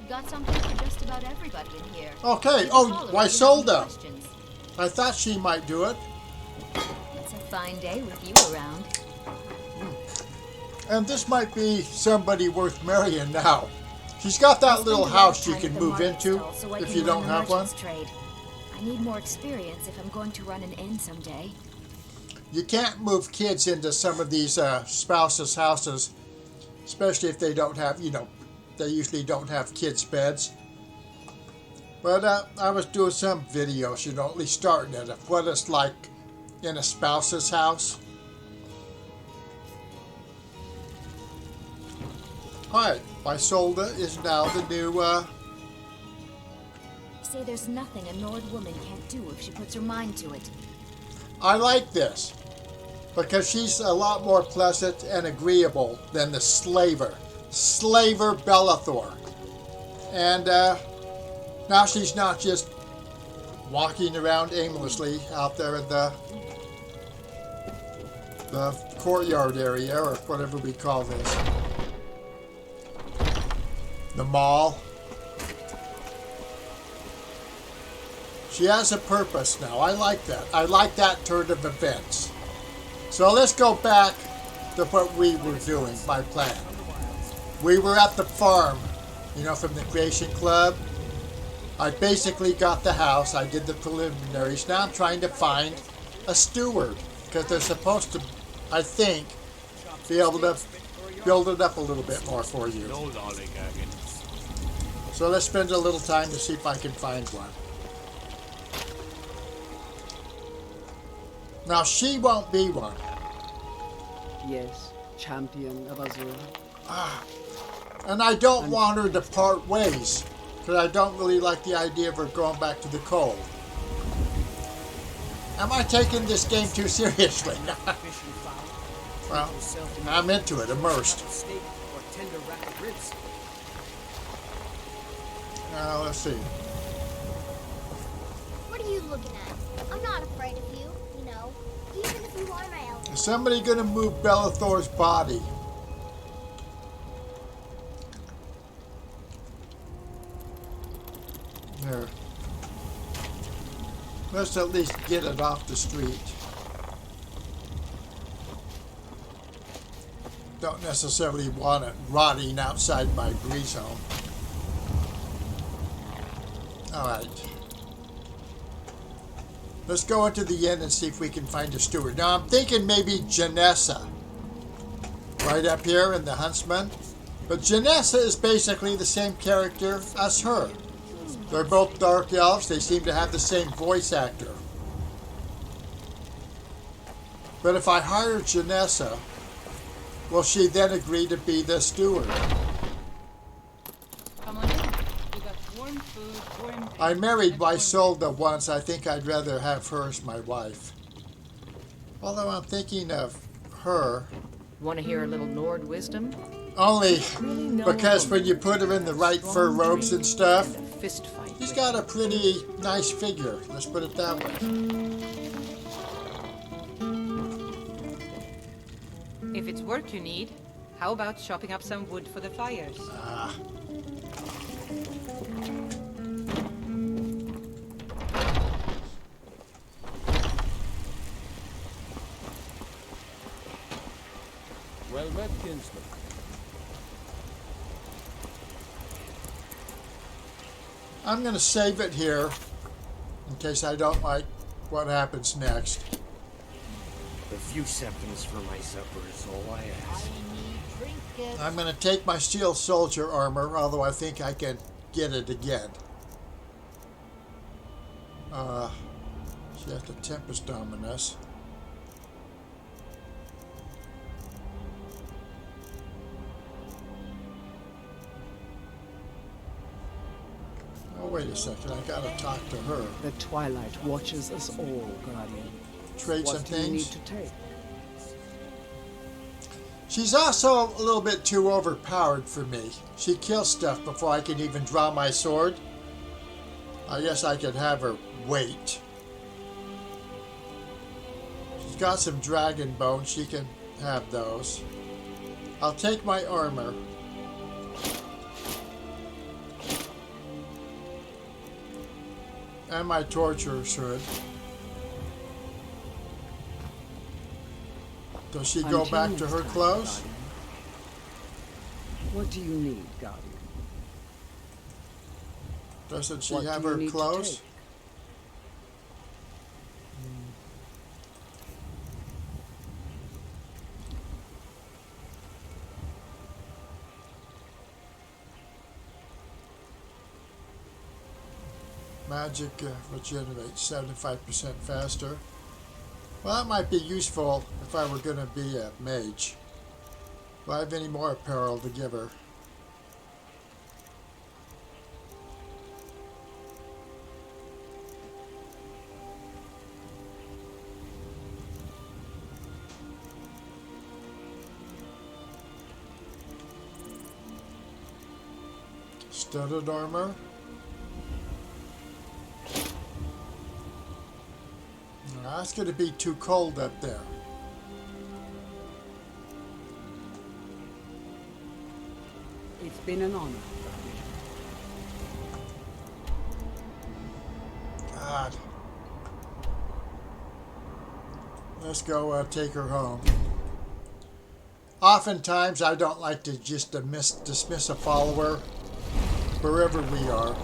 Got something for just about everybody in here. Okay. Oh, Isolda. I thought she might do it. It's a fine day with you around. And this might be somebody worth marrying now. She's got that little house you can move into if you don't have one. Trade. I need more experience if I'm going to run an inn someday. You can't move kids into some of these spouses' houses, especially if they don't have, you know, they usually don't have kids' beds. But I was doing some videos, you know, at least starting it, of what it's like in a spouse's house. Alright, Isolda is now the new, Say there's nothing a Nord woman can't do if she puts her mind to it. I like this, because she's a lot more pleasant and agreeable than the slaver Bellathor. And now she's not just walking around aimlessly out there in the courtyard area, or whatever we call this. The mall. She has a purpose now. I like that. I like that turn of events. So let's go back to what we were doing, my plan. We were at the farm, you know, from the Creation Club. I basically got the house. I did the preliminaries. Now I'm trying to find a steward, because they're supposed to, I think, be able to build it up a little bit more for you. So let's spend a little time to see if I can find one. Now she won't be one. Yes, champion of Azure. And I don't want her to part ways, because I don't really like the idea of her going back to the cold. Am I taking this game too seriously? Well, I'm into it, immersed. Now, let's see. What are you looking at? I'm not afraid of you, you know, even if you are my elder. Is somebody going to move Bellathor's body? Here. Let's at least get it off the street. Don't necessarily want it rotting outside my breeze home. Alright. Let's go into the inn and see if we can find a steward. Now I'm thinking maybe Janessa. Right up here in the Huntsman. But Janessa is basically the same character as her. They're both dark elves. They seem to have the same voice actor. But if I hire Janessa, will she then agree to be the steward? Come on in. We got warm food, warm drink, I married and Isolda once. I think I'd rather have her as my wife. Although I'm thinking of her. Want to hear a little Nord wisdom? Only Really no because woman when you put her in the right fur strong robes dream and stuff, and a fist fight she's with got a pretty nice figure. Let's put it that way. If it's work you need, how about chopping up some wood for the fires? Ah. Well met, kinsman. I'm going to save it here in case I don't like what happens next. A few seconds for my supper is all I ask. I'm going to take my steel soldier armor, although I think I can get it again. She has the Tempest Dominus. Oh, wait a second. I got to talk to her. The twilight watches us all, Guardian. Traits What and do you need things. to take? She's also a little bit too overpowered for me. She kills stuff before I can even draw my sword. I guess I could have her wait. She's got some dragon bones. She can have those. I'll take my armor. And my torturer's hood. Does she go Until back to next her time, clothes? Guardian. What do you need, Guardian? Doesn't she What have do you her need to clothes? take? Magic regenerates 75% faster. Well, that might be useful if I were going to be a mage. Do I have any more apparel to give her? Studded armor. That's going to be too cold up there. It's been an honor. God. Let's go take her home. Oftentimes, I don't like to just dismiss a follower wherever we are.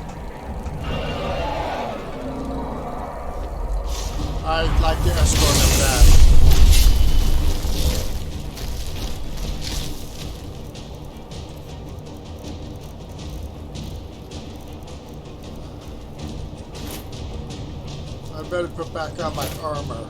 I'd like to escort him back. I better put back on my armor.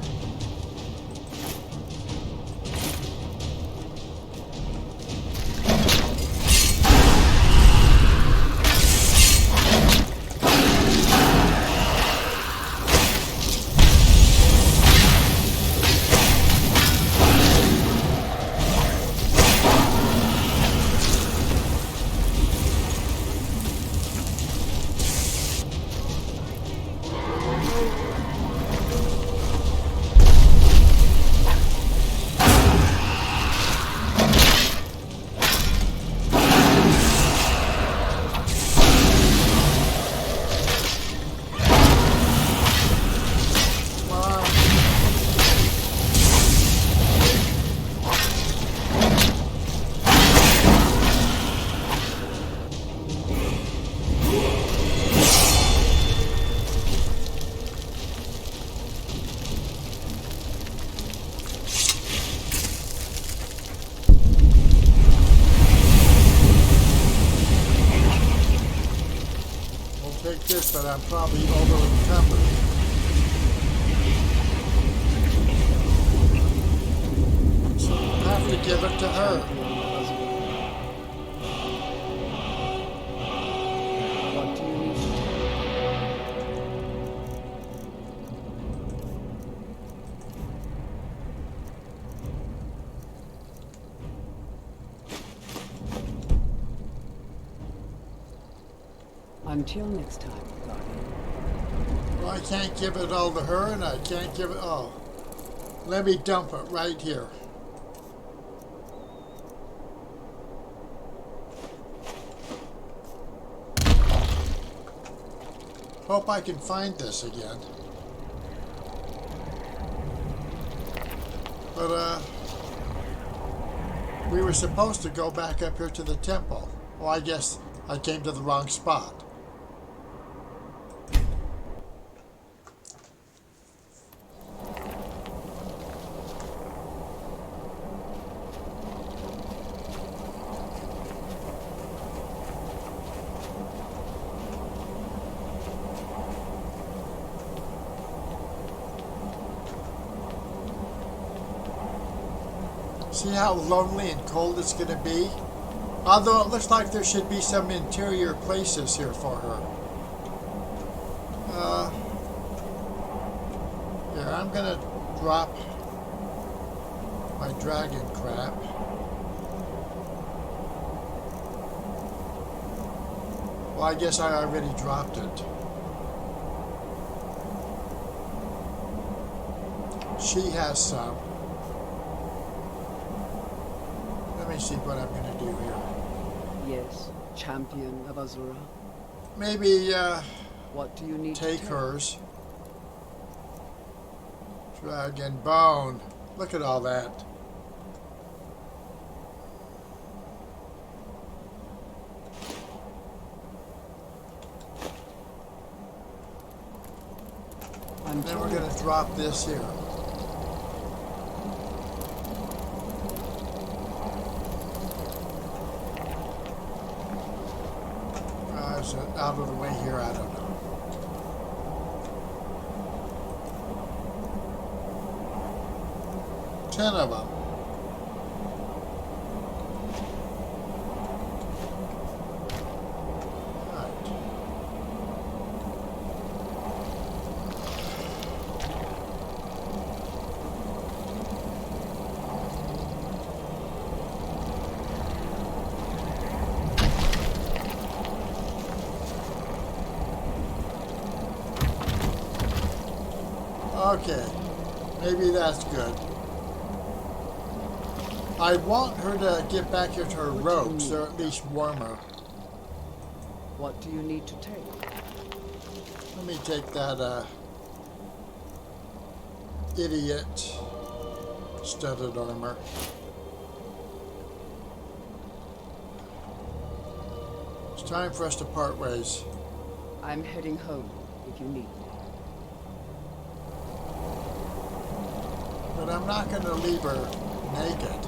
take this, but I'm probably over encumbered. So I have to give it to her. What do you need to take? Until next time, Guardian. Well, I can't give it all to her, and I can't give it... Oh. Let me dump it right here. Hope I can find this again. But, we were supposed to go back up here to the temple. Well, I guess I came to the wrong spot. See how lonely and cold it's going to be? Although it looks like there should be some interior places here for her. Here, I'm going to drop my dragon crap. Well, I guess I already dropped it. She has some. Let me see what I'm going to do here. Yes, champion of Azura. Maybe, what do you need take to take? hers. Dragon bone. Look at all that. And then we're going to drop this here. Is it out of the way here? I don't know. Ten of them. Okay, maybe that's good. I want her to get back into her robes, or at least warmer. What do you need to take? Let me take that idiot studded armor. It's time for us to part ways. I'm heading home if you need me. But I'm not going to leave her naked.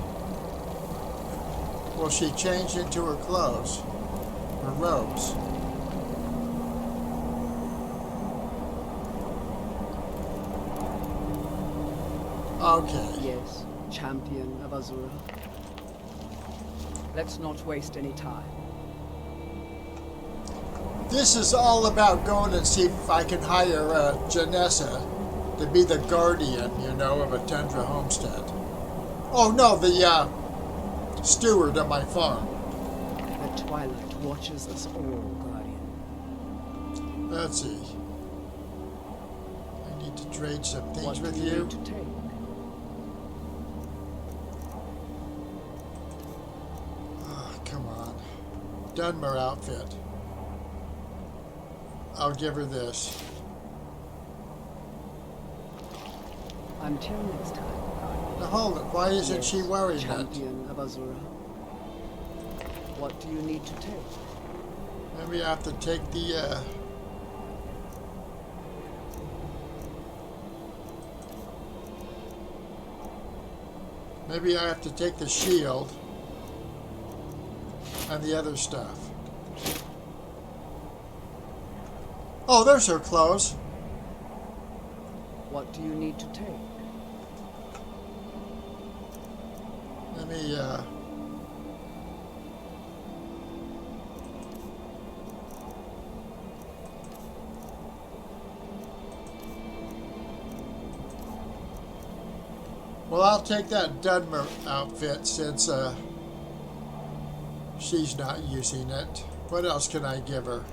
Will she change into her clothes? Her robes? Okay. Yes, champion of Azura. Let's not waste any time. This is all about going and see if I can hire Janessa to be the guardian, you know, of a Tundra homestead. Oh no, the steward of my farm. The twilight watches us all, Guardian. Let's see. I need to trade some things What with do you. Need to take? Oh, come on. Dunmer outfit. I'll give her this. Until next time, Guardian. Now hold it. Why isn't Yes, she wearing that? champion of Azura. What do you need to take? Maybe I have to take the maybe I have to take the shield and the other stuff. Oh, there's her clothes. What do you need to take? Let me, Well, I'll take that Dunmer outfit since she's not using it. What else can I give her?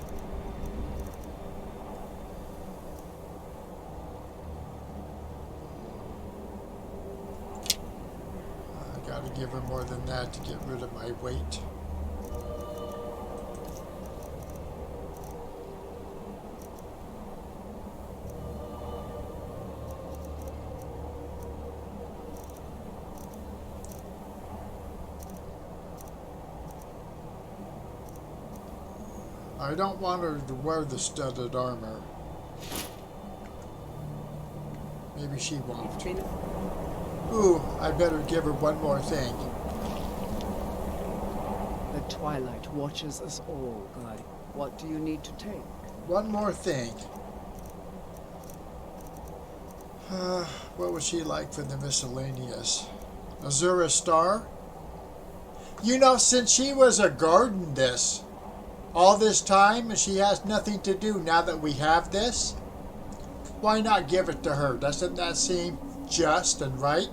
I gotta give her more than that to get rid of my weight. I don't want her to wear the studded armor. Maybe she won't. Ooh, I better give her one more thing. The twilight watches us all, Guardian. What do you need to take? One more thing. What was she like for the miscellaneous? Azura Star? You know, since she was a gardeness all this time and she has nothing to do now that we have this, why not give it to her? Doesn't that seem just and right?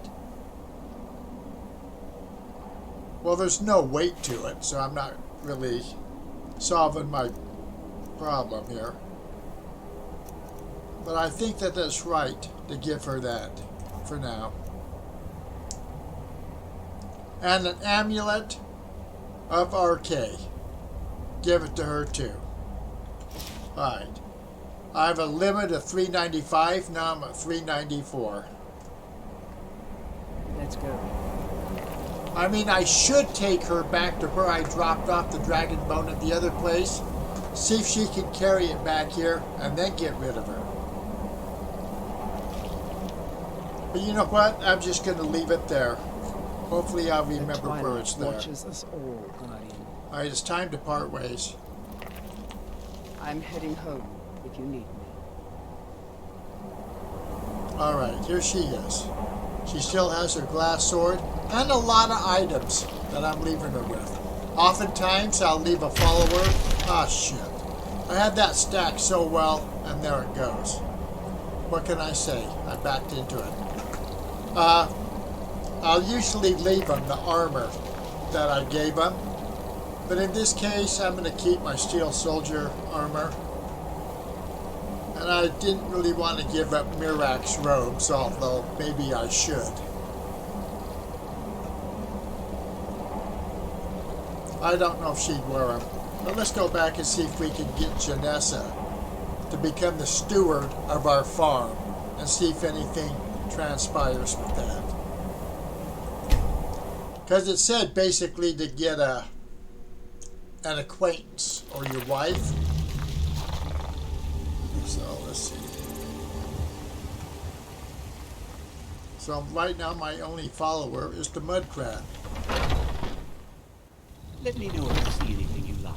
Well, there's no weight to it, so I'm not really solving my problem here. But I think that it's right to give her that for now. And an amulet of RK. Give it to her too. Alright. I have a limit of 395. Now I'm at 394. Let's go. I mean, I should take her back to where I dropped off the dragon bone at the other place. See if she can carry it back here and then get rid of her. But you know what? I'm just going to leave it there. Hopefully I'll remember where it's there. Watches us all, Guardian. Alright, it's time to part ways. I'm heading home if you need me. Alright, here she is. She still has her glass sword and a lot of items that I'm leaving her with. Oftentimes I'll leave a follower. Ah, shit. I had that stacked so well, and there it goes. What can I say? I backed into it. I'll usually leave them the armor that I gave them. But in this case, I'm going to keep my steel soldier armor. And I didn't really want to give up Miraak's robes, although maybe I should. I don't know if she'd wear them. But let's go back and see if we can get Janessa to become the steward of our farm and see if anything transpires with that. Because it said basically to get an acquaintance or your wife. So let's see. So right now my only follower is the mud crab. Let me know if you see anything you like.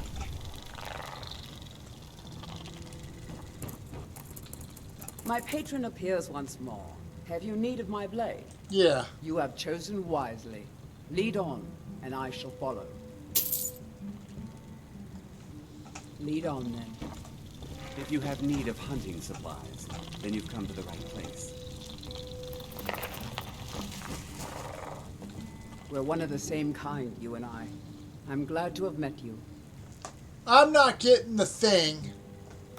My patron appears once more. Have you need of my blade? Yeah. You have chosen wisely. Lead on, and I shall follow. Lead on, then. If you have need of hunting supplies, then you've come to the right place. We're one of the same kind, you and I. I'm glad to have met you. I'm not getting the thing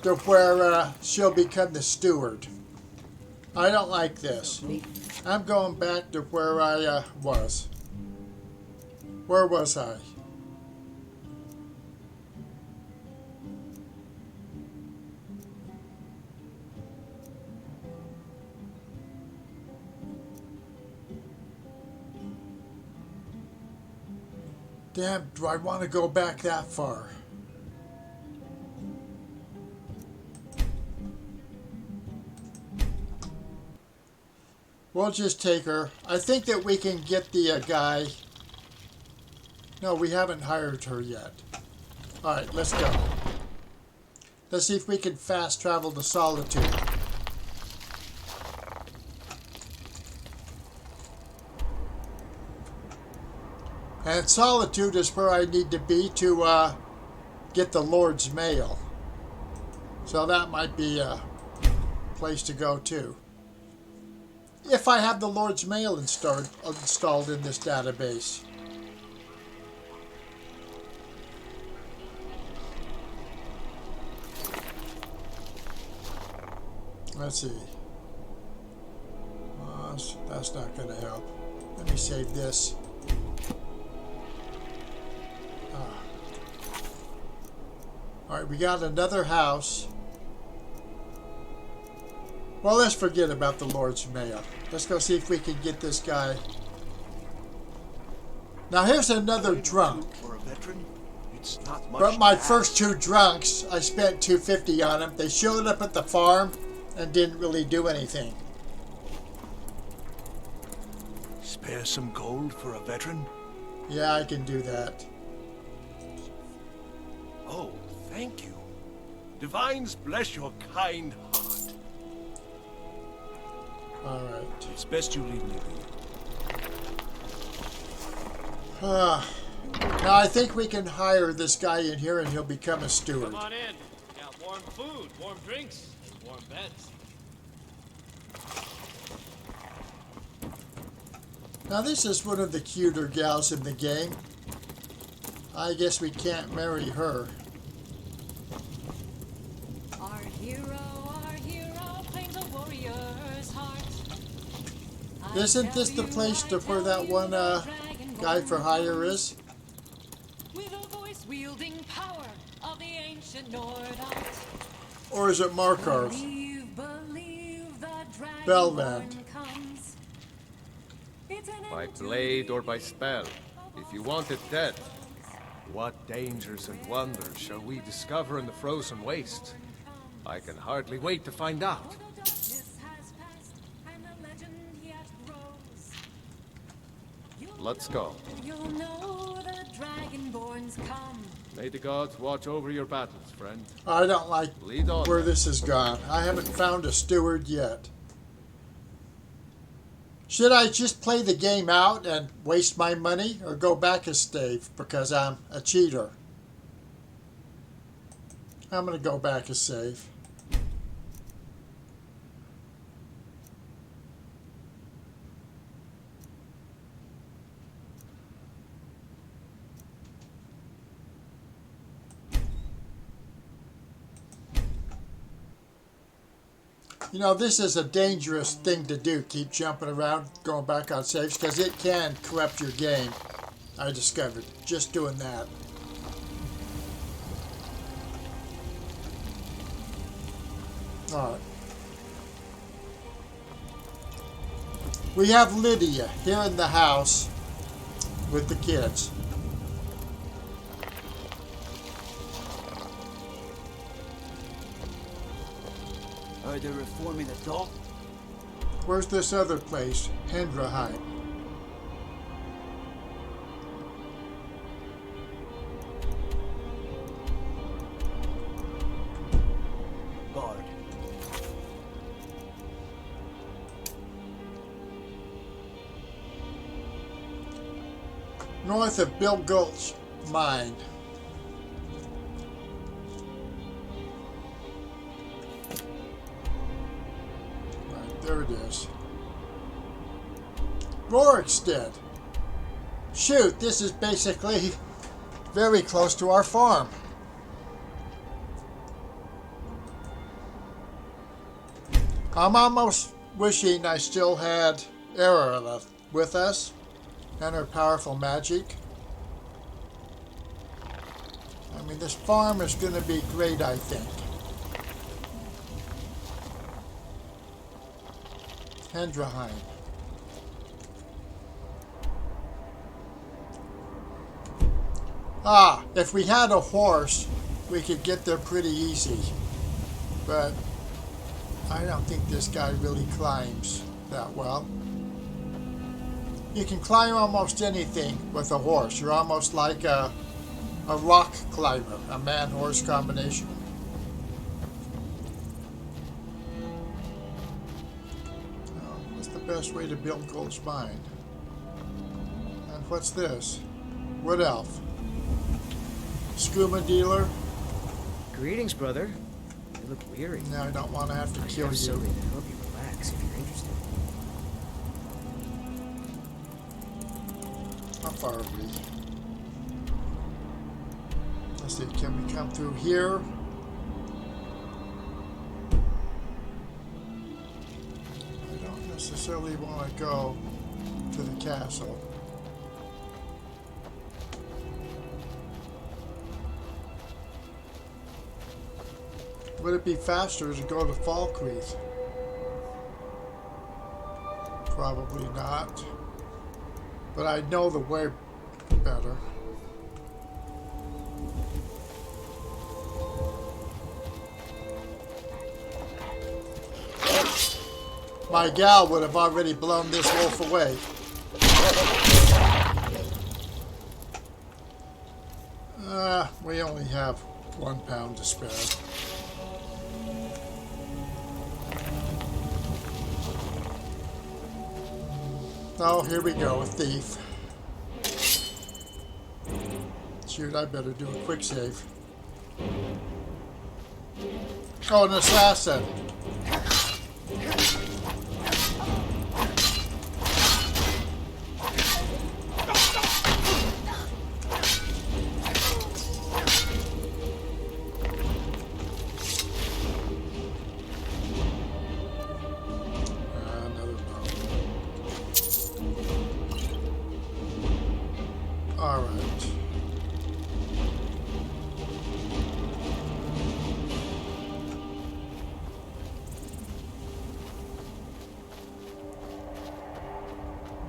to where she'll become the steward. I don't like this. I'm going back to where I was. Where was I? Damn, do I want to go back that far? We'll just take her. I think that we can get the guy. No, we haven't hired her yet. Alright, let's go. Let's see if we can fast travel to Solitude. And Solitude is where I need to be to get the Lord's Mail. So that might be a place to go too. If I have the Lord's Mail installed in this database. Let's see. That's not going to help. Let me save this. Alright, we got another house. Well, let's forget about the Lord's Mail. Let's go see if we can get this guy. Now here's another drunk. For a veteran, it's not much. But my first two drunks, I spent $250 on them. They showed up at the farm and didn't really do anything. Spare some gold for a veteran? Yeah, I can do that. Oh, thank you. Divines bless your kind heart. Alright. It's best you leave me be. Now I think we can hire this guy in here and he'll become a steward. Come on in. Got warm food, warm drinks, and warm beds. Now this is one of the cuter gals in the game. I guess we can't marry her. Our hero claims a warrior's heart. Isn't this the place to where that one guy for hire is? With a voice wielding power of the ancient Nord art. Or is it Markarth? Believe the Belvand. comes. By blade or by spell, if you want it dead. What dangers and wonders shall we discover in the frozen waste? I can hardly wait to find out. Let's go. You'll know the Dragonborns come. May the gods watch over your battles, friend. I don't like Lead on. where this has gone. I haven't found a steward yet. Should I just play the game out and waste my money or go back a save because I'm a cheater? I'm going to go back a save. You know, this is a dangerous thing to do, keep jumping around, going back on saves, because it can corrupt your game, I discovered, just doing that. Alright. We have Lydia here in the house with the kids. Heard they're reforming the dock. Where's this other place? Hendraheim. Guard. North of Bill Gulch Mine. There it is. Rorikstead. Shoot, this is basically very close to our farm. I'm almost wishing I still had Era with us and her powerful magic. I mean, this farm is going to be great, I think. Hendraheim. Ah, if we had a horse, we could get there pretty easy. But I don't think this guy really climbs that well. You can climb almost anything with a horse. You're almost like a rock climber, a man-horse combination. best way to build Gold's Mine. And what's this? Wood Elf. Skooma dealer. Greetings, brother. You look weary. No, I don't want to have to kill have you. something to help you relax if you're interested. How far are we? Let's see, can we come through here? I don't necessarily want to go to the castle. Would it be faster to go to Falkreath? Probably not. But I know the way better. My gal would have already blown this wolf away. We only have 1 pound to spare. Oh, here we go, a thief. Shoot, I better do a quick save. Oh, an assassin.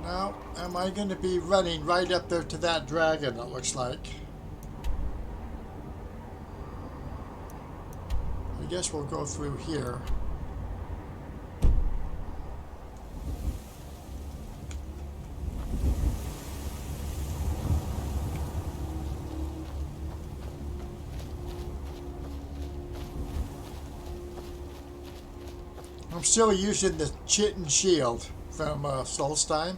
Now, am I going to be running right up there to that dragon, it looks like? I guess we'll go through here. I'm still using the Chitin Shield from Solstein.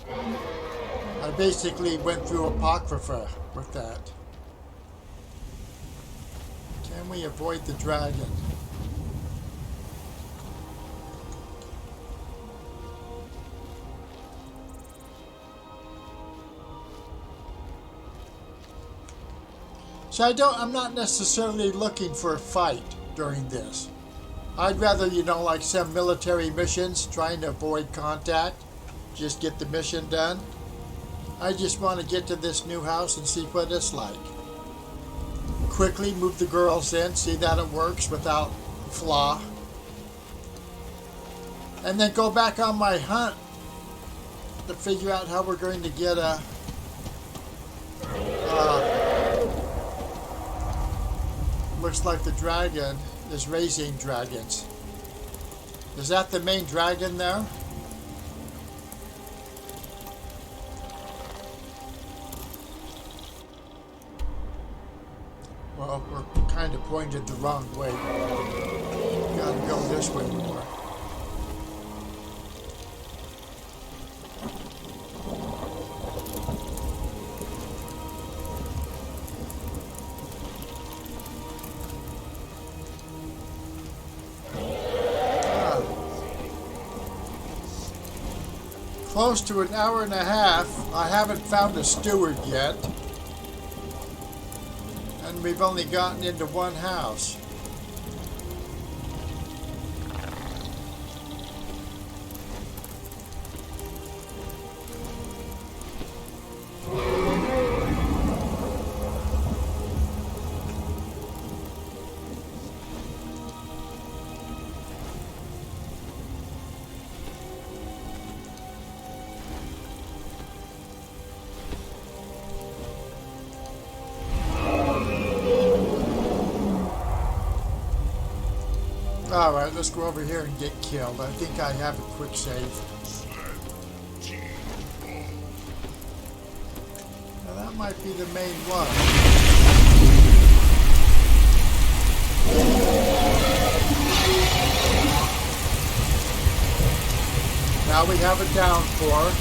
I basically went through Apocrypha with that. Can we avoid the dragon? So I'm not necessarily looking for a fight during this. I'd rather, you know, like some military missions, trying to avoid contact, just get the mission done. I just want to get to this new house and see what it's like. Quickly move the girls in, see that it works without flaw. And then go back on my hunt to figure out how we're going to get a... looks like the dragon is raising dragons. Is that the main dragon there? Well, we're kind of pointed the wrong way. Gotta go this way more. Close to an hour and a half. I haven't found a steward yet. And we've only gotten into one house. Alright, let's go over here and get killed. I think I have a quick save. Now that might be the main one. Now we have a downpour.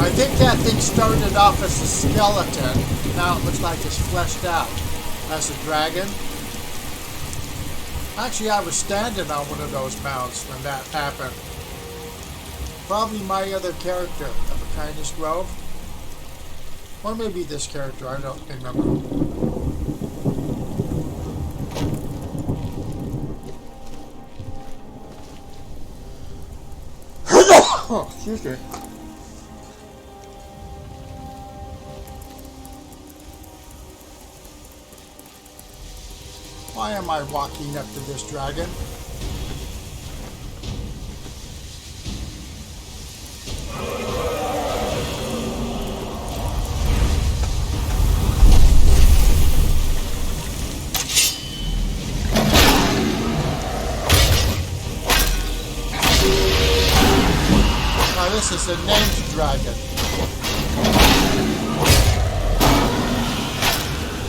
I think that thing started off as a skeleton. Now it looks like it's fleshed out as a dragon. Actually, I was standing on one of those mounts when that happened. Probably my other character of the Kindness Grove. Or maybe this character, I don't remember. Oh, excuse me. Why am I walking up to this dragon? Now this is a named dragon.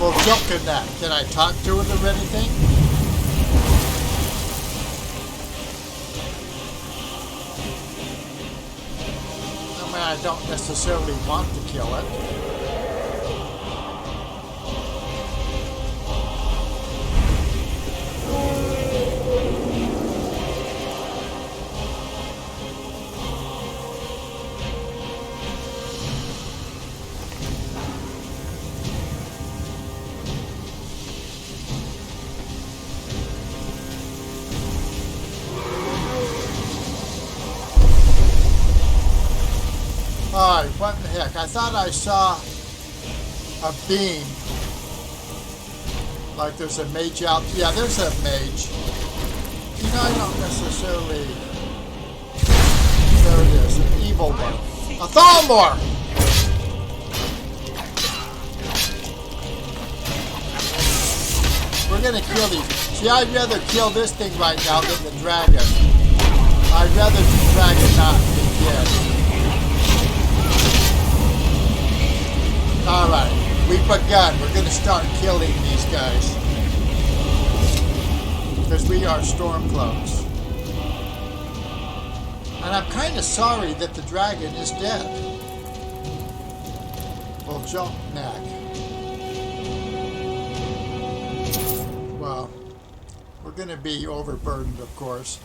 Well, jump in that. Can I talk to it or anything? I mean, I don't necessarily want to kill it. Alright, what the heck? I thought I saw a beam. Like there's a mage out. Yeah, there's a mage. You know, I don't necessarily... There it is, an evil one. A Thalmor! We're gonna kill these. See, I'd rather kill this thing right now than the dragon. I'd rather the dragon not be dead. Alright, we've begun. We're going to start killing these guys. Because we are Stormcloaks. And I'm kind of sorry that the dragon is dead. Well, jump neck. Well, we're going to be overburdened, of course.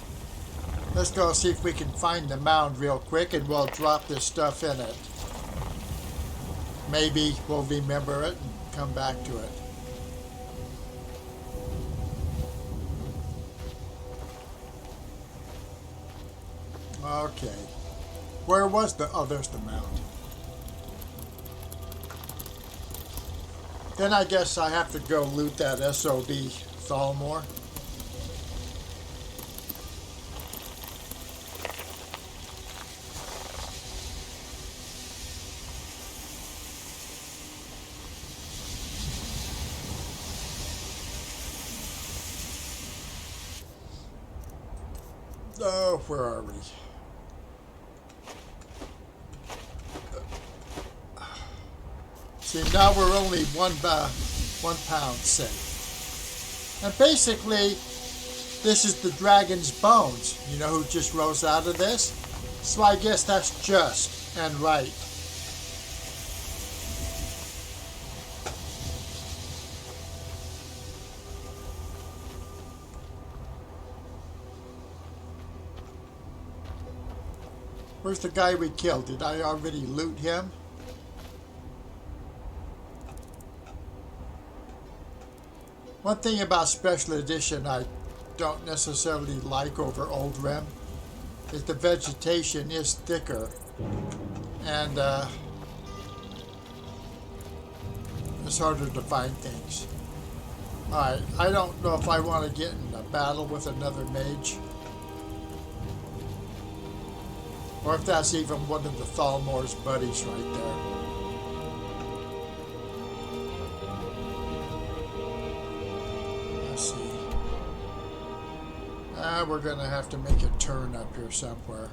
Let's go see if we can find the mound real quick and we'll drop this stuff in it. Maybe we'll remember it and come back to it. Okay. Where was the... Oh, there's the mound. Then I guess I have to go loot that SOB Thalmor. Oh, where are we? See, now we're only one pound safe. And basically, this is the dragon's bones. You know who just rose out of this? So I guess that's just and right. Where's the guy we killed? Did I already loot him? One thing about Special Edition I don't necessarily like over Old Rim is the vegetation is thicker and it's harder to find things. Alright, I don't know if I want to get in a battle with another mage. Or if that's even one of the Thalmor's buddies right there. Let's see. We're going to have to make a turn up here somewhere.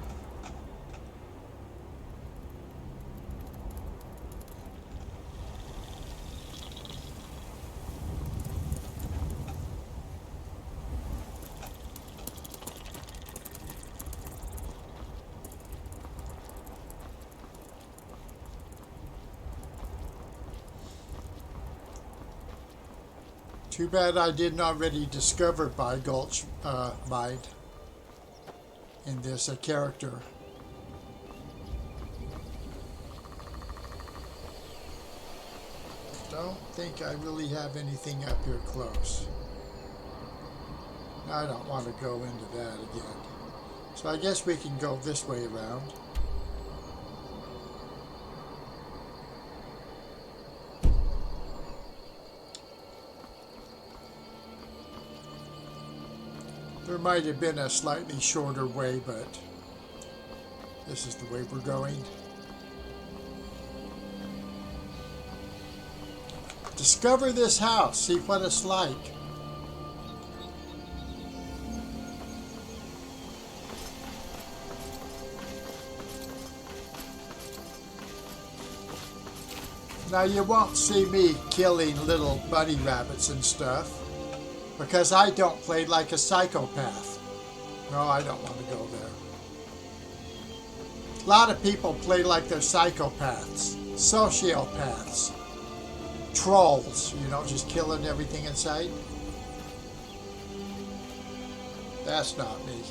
Too bad I didn't already discover by Gulch Mind in this character. Don't think I really have anything up here close. I don't want to go into that again. So I guess we can go this way around. There might have been a slightly shorter way, but this is the way we're going. Discover this house, see what it's like. Now you won't see me killing little bunny rabbits and stuff, because I don't play like a psychopath. No, I don't want to go there. A lot of people play like they're psychopaths, sociopaths, trolls, you know, just killing everything in sight. That's not me.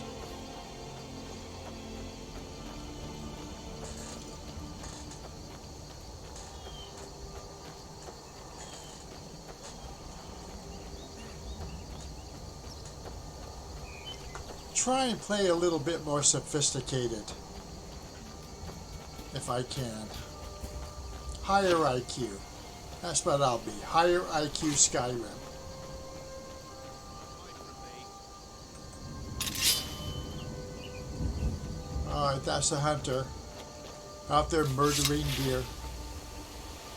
Try and play a little bit more sophisticated, if I can. Higher IQ. That's what I'll be. Higher IQ Skyrim. Alright, that's a hunter. Out there murdering deer.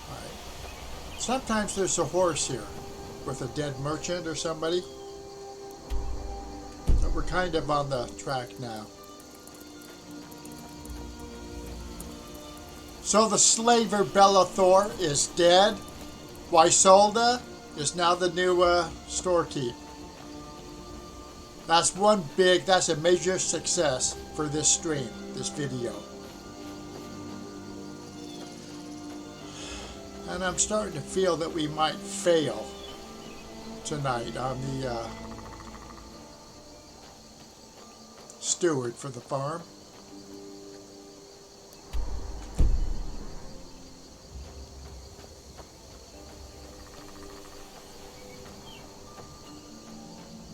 Alright. Sometimes there's a horse here with a dead merchant or somebody. We're kind of on the track now. So the slaver Bellathor is dead. Wysolda is now the new storekeep. That's that's a major success for this stream, this video. And I'm starting to feel that we might fail tonight on the steward for the farm.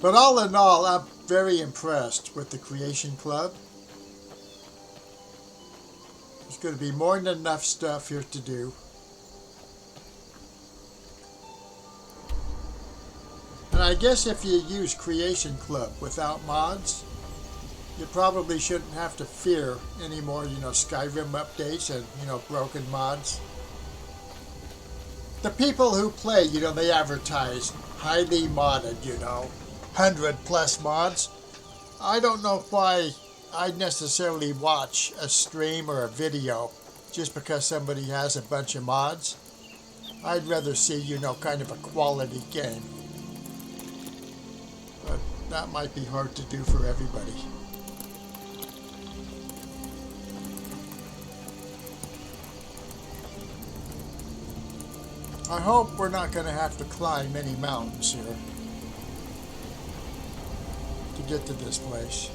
But all in all, I'm very impressed with the Creation Club. There's going to be more than enough stuff here to do. And I guess if you use Creation Club without mods, you probably shouldn't have to fear any more, you know, Skyrim updates and, you know, broken mods. The people who play, you know, they advertise highly modded, you know, 100+ mods. I don't know why I'd necessarily watch a stream or a video just because somebody has a bunch of mods. I'd rather see, you know, kind of a quality game. But that might be hard to do for everybody. I hope we're not going to have to climb any mountains here to get to this place.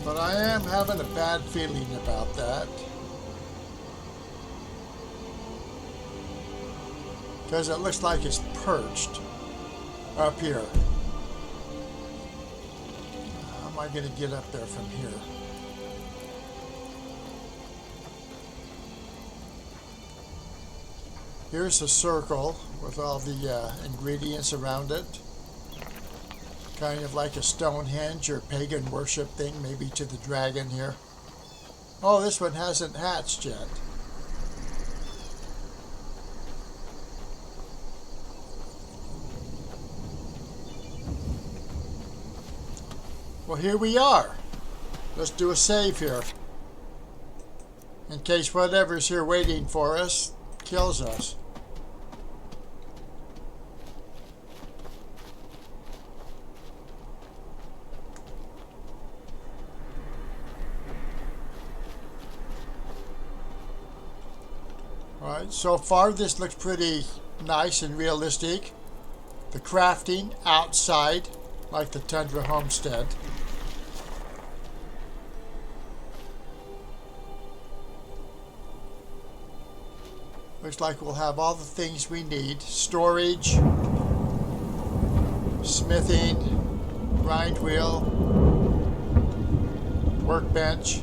But I am having a bad feeling about that. Because it looks like it's perched up here. How am I going to get up there from here? Here's a circle with all the ingredients around it. Kind of like a Stonehenge or pagan worship thing, maybe to the dragon here. Oh, this one hasn't hatched yet. Well, here we are. Let's do a save here. In case whatever's here waiting for us kills us. Alright, so far this looks pretty nice and realistic. The crafting outside, like the Tundra Homestead. Looks like we'll have all the things we need. Storage, smithing, grind wheel, workbench.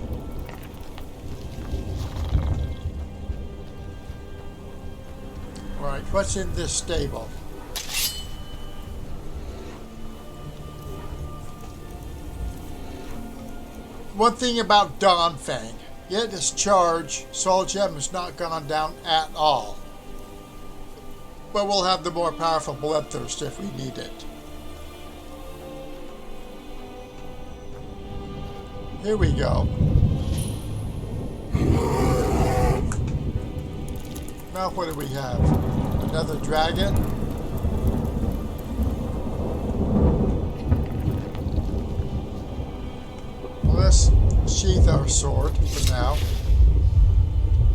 Alright, what's in this stable? One thing about Dawnfang, yet its charge, Soul Gem, has not gone down at all. But we'll have the more powerful Bloodthirst if we need it. Here we go. Now what do we have? Another dragon? Well, let's sheath our sword for now.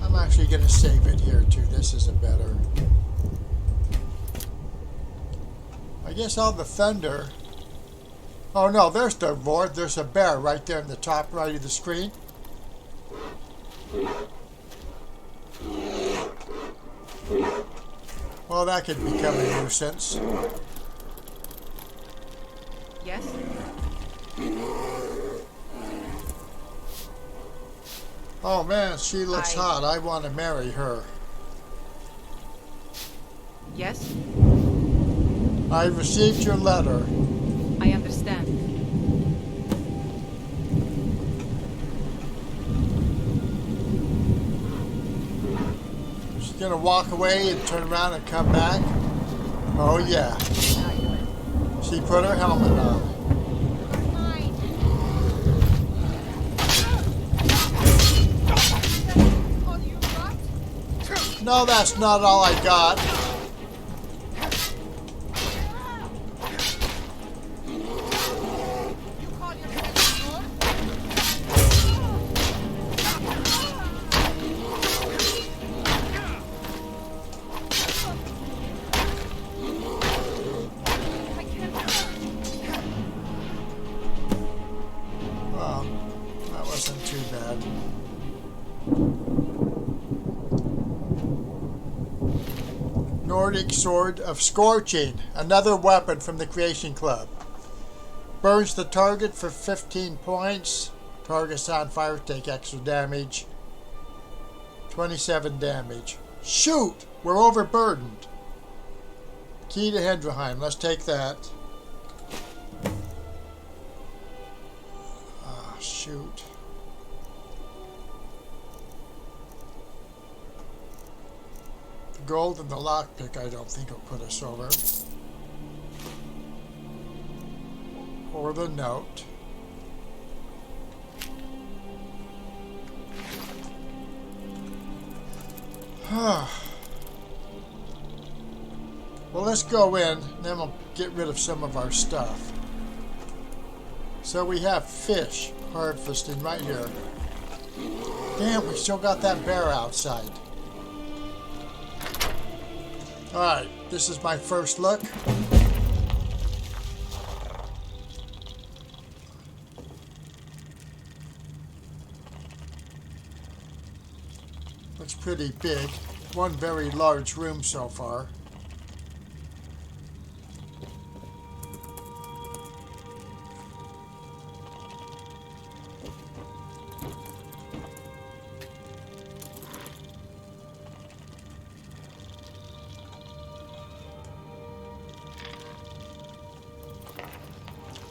I'm actually going to save it here too. This is a better. I guess all the thunder. Oh no, there's the roar. There's a bear right there in the top right of the screen. Well, that could become a nuisance. Yes? Oh man, she looks hot. I want to marry her. Yes? I received your letter. I understand. She's gonna walk away and turn around and come back. Oh yeah. She put her helmet on. No, that's not all I got. Well, that wasn't too bad. Nordic Sword of Scorching, another weapon from the Creation Club. Burns the target for 15 points. Targets on fire take extra damage. 27 damage. Shoot! We're overburdened. Key to Hendrheim. Let's take that. Ah, shoot. Gold and the lockpick I don't think will put us over. Or the note. Well, let's go in, then we'll get rid of some of our stuff. So we have fish harvesting right here. Damn, we still got that bear outside. Alright, this is my first look. Looks pretty big. One very large room so far.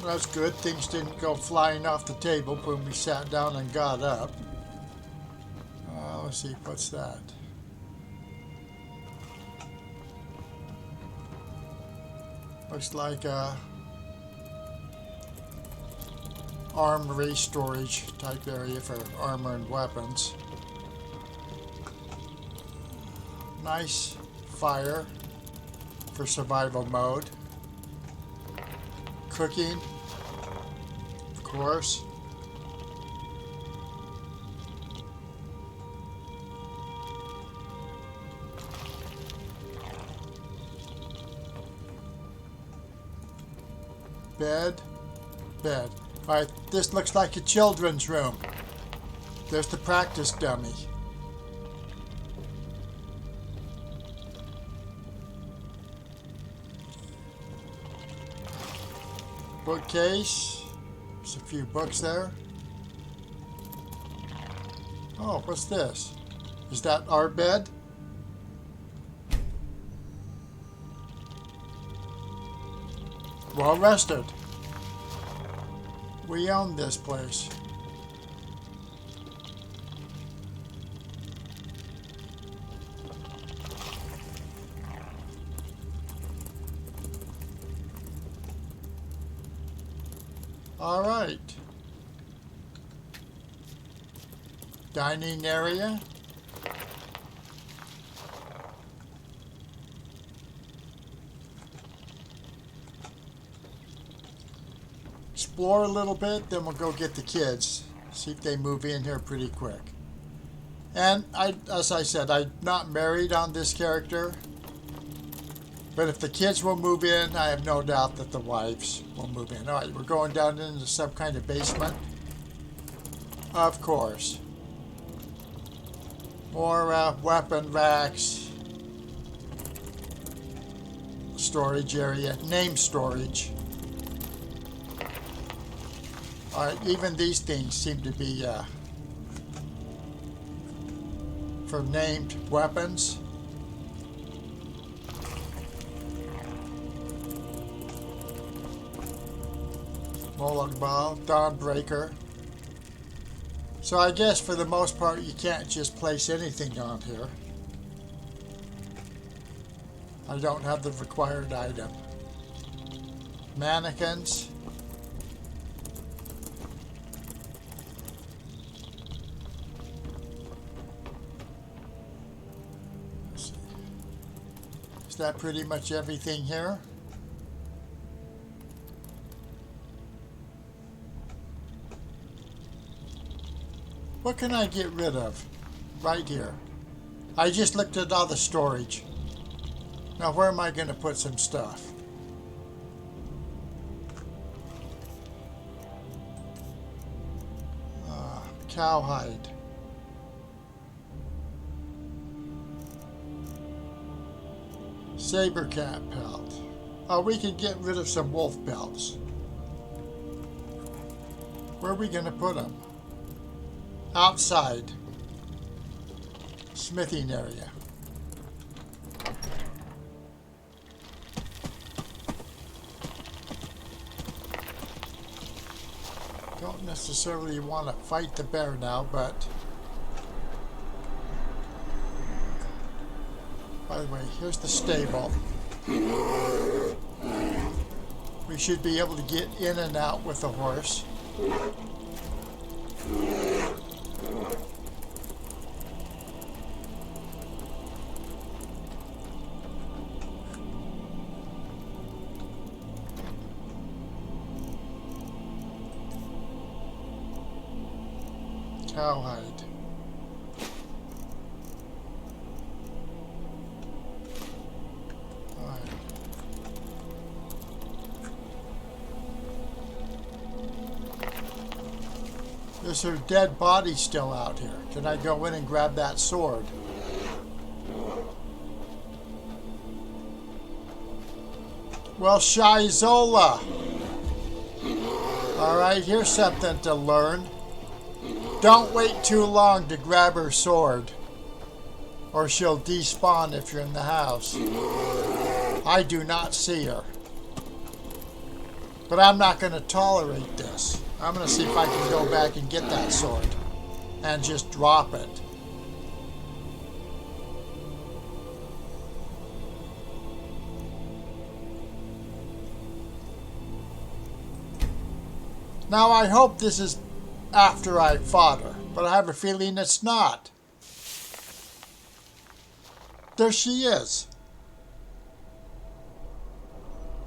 That's good. Things didn't go flying off the table when we sat down and got up. Let's see, what's that? Looks like a armory storage type area for armor and weapons. Nice fire for survival mode. Cooking, of course. Bed. Bed. Alright, this looks like a children's room. There's the practice dummy. Bookcase. There's a few books there. Oh, what's this? Is that our bed? Well rested. We own this place. All right. Dining area. Explore a little bit, then we'll go get the kids. See if they move in here pretty quick. And as I said, I'm not married on this character. But if the kids will move in, I have no doubt that the wives will move in. All right, we're going down into some kind of basement. Of course. More weapon racks. Storage area. Name storage. Alright, even these things seem to be for named weapons. Moloch Ball, Dawnbreaker. So I guess for the most part you can't just place anything on here. I don't have the required item. Mannequins. Let's see. Is that pretty much everything here? What can I get rid of? Right here. I just looked at all the storage. Now where am I going to put some stuff? Cowhide. Saber cat pelt. Oh, we could get rid of some wolf pelts. Where are we going to put them? Outside. Smithing area. Don't necessarily want to fight the bear now, but... By the way, here's the stable. We should be able to get in and out with the horse. Cowhide. Alright. There's her dead body still out here. Can I go in and grab that sword? Well, Shizola. Alright, here's something to learn. Don't wait too long to grab her sword, or she'll despawn if you're in the house. I do not see her. But I'm not going to tolerate this. I'm going to see if I can go back and get that sword and just drop it. Now I hope this is after I fought her, but I have a feeling it's not. There she is.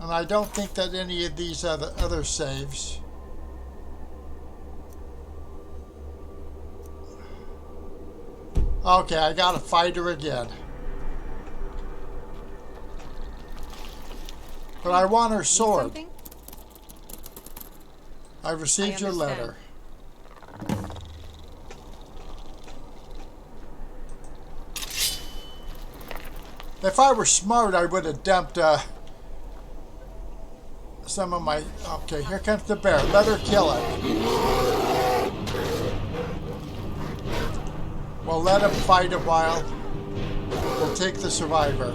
And I don't think that any of these other saves. Okay, I gotta fight her again. But I want her sword. I received your letter. If I were smart, I would have dumped some of my... Okay, here comes the bear. Let her kill it. We'll let him fight a while. We'll take the survivor.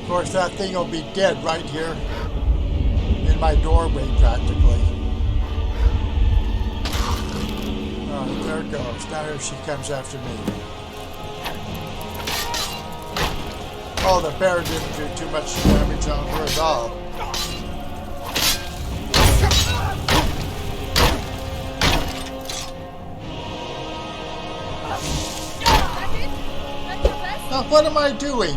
Of course, that thing will be dead right here in my doorway, practically. Alright, there it goes. Now here she comes after me. Oh, the bear didn't do too much damage on her at all. Now, what am I doing?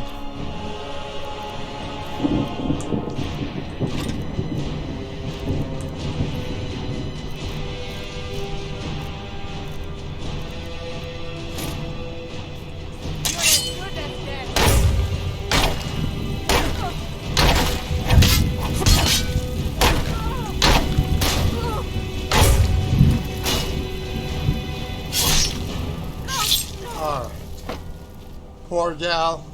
Poor gal.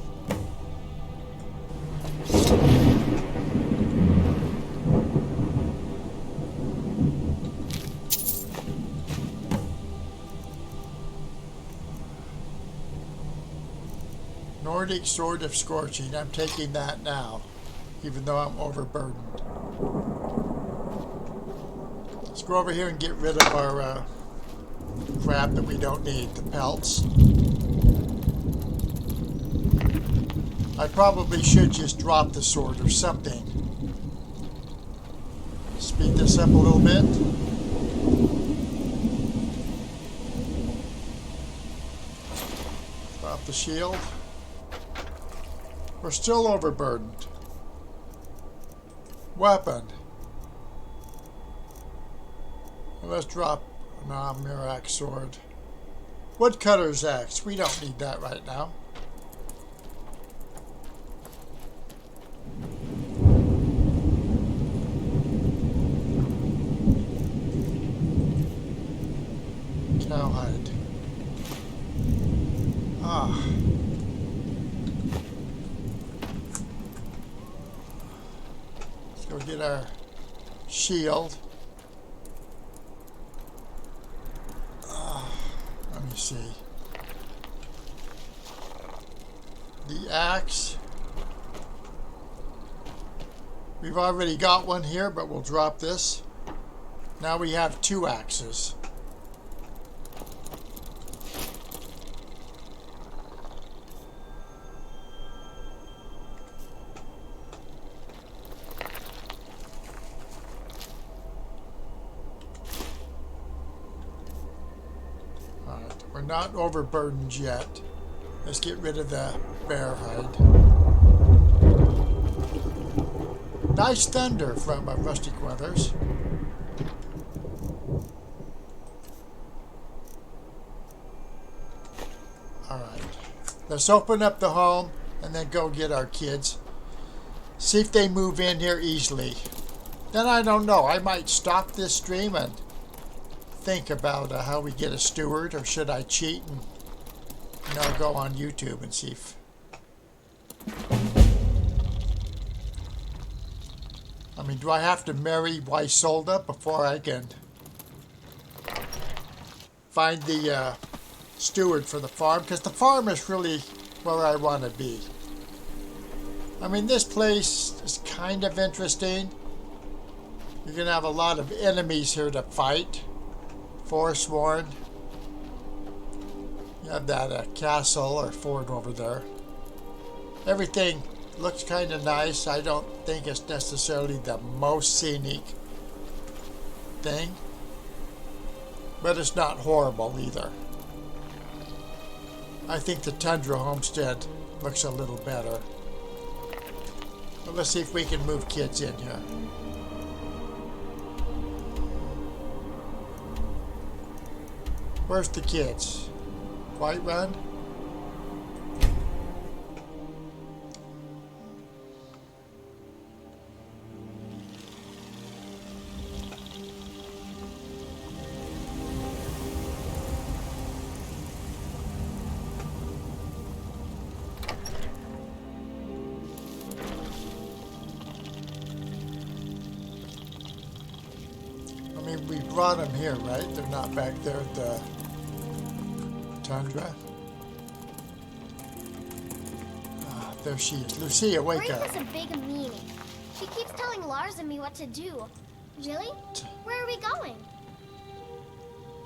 Nordic Sword of Scorching. I'm taking that now, even though I'm overburdened. Let's go over here and get rid of our crap that we don't need, the pelts. I probably should just drop the sword or something. Speed this up a little bit. Drop the shield. We're still overburdened. Weapon. Let's drop Miraak sword. Woodcutter's axe. We don't need that right now. Cowhide. Ah. Let's go get our shield. Let me see. The axe. We've already got one here, but we'll drop this. Now we have 2 axes. We're not overburdened yet. Let's get rid of the bear hide. Nice thunder from Rustic Weathers. Alright. Let's open up the home and then go get our kids. See if they move in here easily. Then I don't know. I might stop this stream and think about how we get a steward, or should I cheat and go on YouTube and see if... I mean, do I have to marry Wysolda before I can find the steward for the farm? Because the farm is really where I want to be. I mean, this place is kind of interesting. You're going to have a lot of enemies here to fight. Forsworn. You have that castle or fort over there. Everything looks kind of nice. I don't think it's necessarily the most scenic thing. but it's not horrible either. I think the Tundra Homestead looks a little better. But let's see if we can move kids in here. Where's the kids? White Run? I mean, we brought them here, right? They're not back there at the Tundra. Ah, there she is. Lucia, wake up. Bree was a big meanie. She keeps telling Lars and me what to do. Really? Where are we going?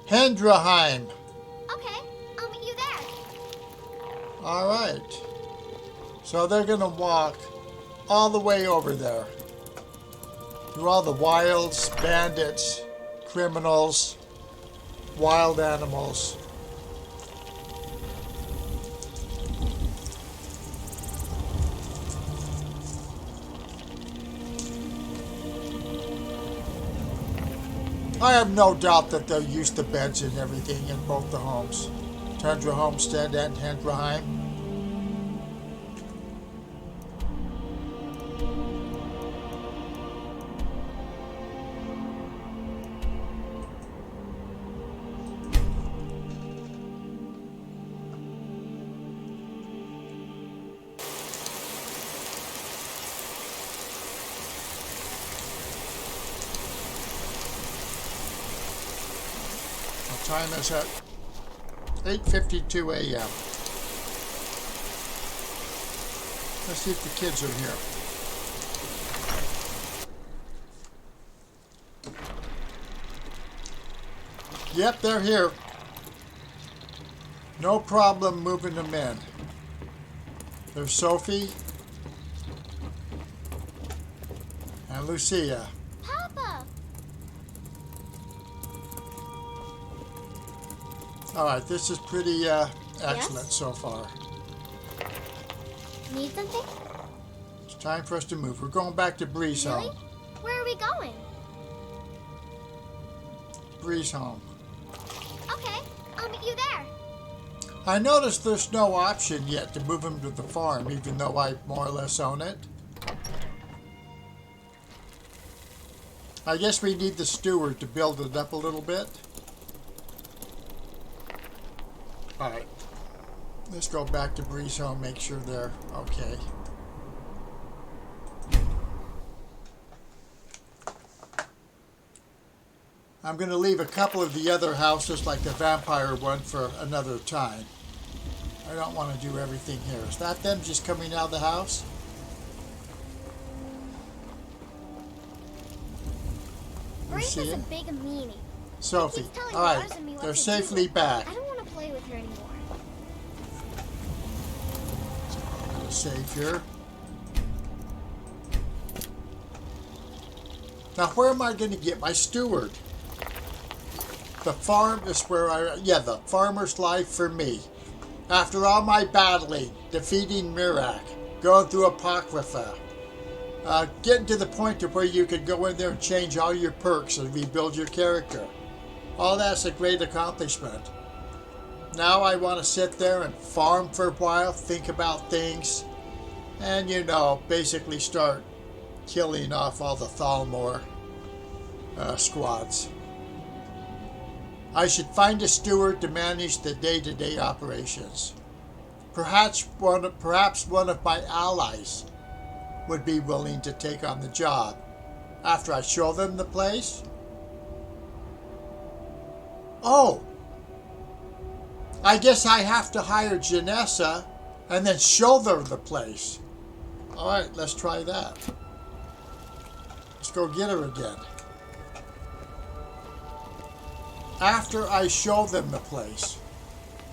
Hendraheim. Okay, I'll meet you there. All right. So they're going to walk all the way over there. Through all the wilds, bandits, criminals, wild animals. I have no doubt that they'll use the beds and everything in both the homes. Tundra Homestead and Hendraheim. Time is at 8:52 a.m. Let's see if the kids are here. Yep, they're here. No problem moving them in. There's Sophie and Lucia. Papa! All right, this is pretty excellent so far. Need something? It's time for us to move. We're going back to Bree's Really? home. Where are we going? Bree's home. Okay, I'll meet you there. I noticed there's no option yet to move him to the farm, even though I more or less own it. I guess we need the steward to build it up a little bit. Alright. Let's go back to Bree's home, make sure they're okay. I'm going to leave a couple of the other houses, like the vampire one, for another time. I don't want to do everything here. Is that them just coming out of the house? Bree's is a big meanie. Sophie. Alright, they're safely back. I don't want to play with her anymore. Save here. Now, where am I going to get my steward? The farm is where the farmer's life for me. After all my battling, defeating Miraak, going through Apocrypha, getting to the point to where you could go in there and change all your perks and rebuild your character. All that's a great accomplishment. Now I want to sit there and farm for a while, think about things, and, you know, basically start killing off all the Thalmor squads. I should find a steward to manage the day-to-day operations. Perhaps one of my allies would be willing to take on the job after I show them the place. Oh, I guess I have to hire Janessa and then show her the place. All right, let's try that. Let's go get her again. After I show them the place.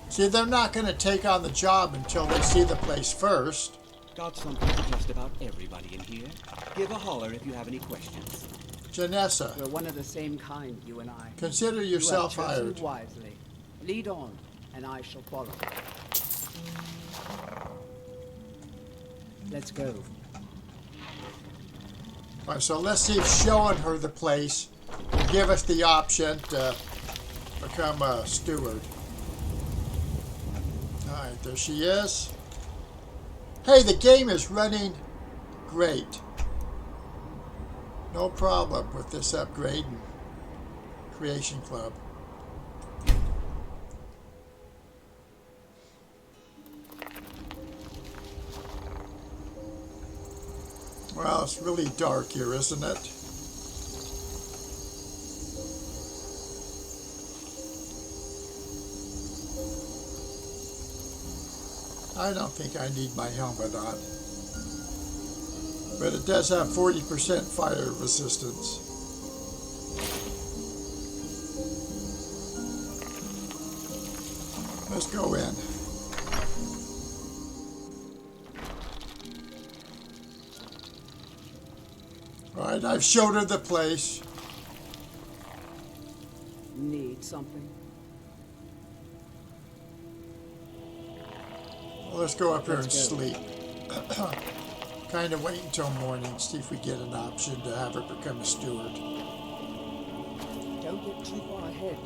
See, they're not going to take on the job until they see the place first. Got something for just about everybody in here. Give a holler if you have any questions. Janessa, We're one of the same kind, you and I. consider yourself you have chosen hired. wisely. Lead on, and I shall follow. Let's go. All right, so let's see if showing her the place will give us the option to become a steward. All right, there she is. Hey, the game is running great. No problem with this upgrade and Creation Club. Well, it's really dark here, isn't it? I don't think I need my helmet on. But it does have 40% fire resistance. Let's go in. Alright, I've showed her the place. Need something? Well, let's go up here and sleep. Kind of wait until morning, see if we get an option to have her become a steward. Don't get too far ahead.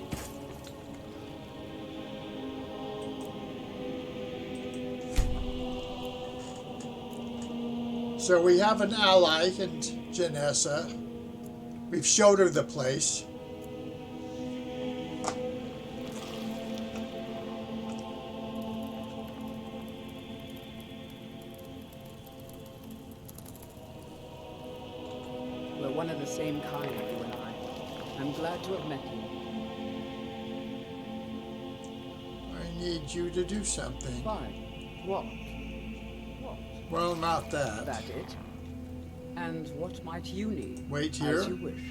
So we have an ally in Janessa. We've showed her the place. We're one of the same kind, you and I. I'm glad to have met you. I need you to do something. Fine. What? Well, not that. That it? And what might you need? Wait here. As you wish.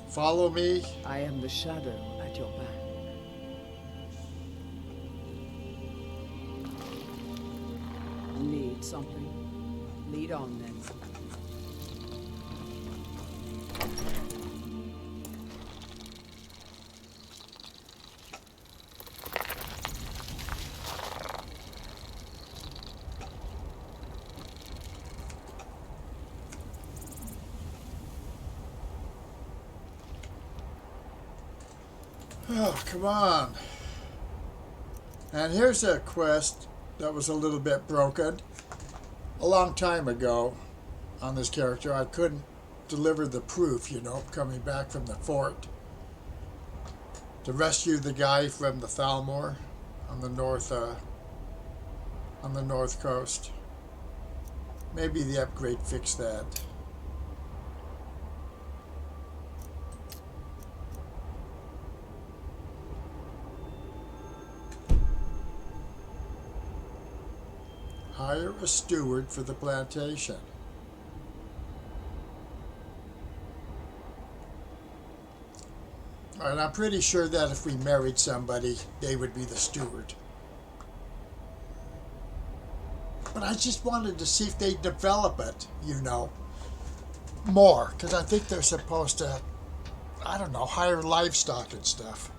Follow me. I am the shadow at your back. Need something? Lead on then. Oh, come on. And here's a quest that was a little bit broken. A long time ago on this character, I couldn't deliver the proof, you know, coming back from the fort to rescue the guy from the Thalmor on the north coast. Maybe the upgrade fixed that. Hire a steward for the plantation. And I'm pretty sure that if we married somebody, they would be the steward. But I just wanted to see if they develop it, you know, more. Because I think they're supposed to, I don't know, hire livestock and stuff.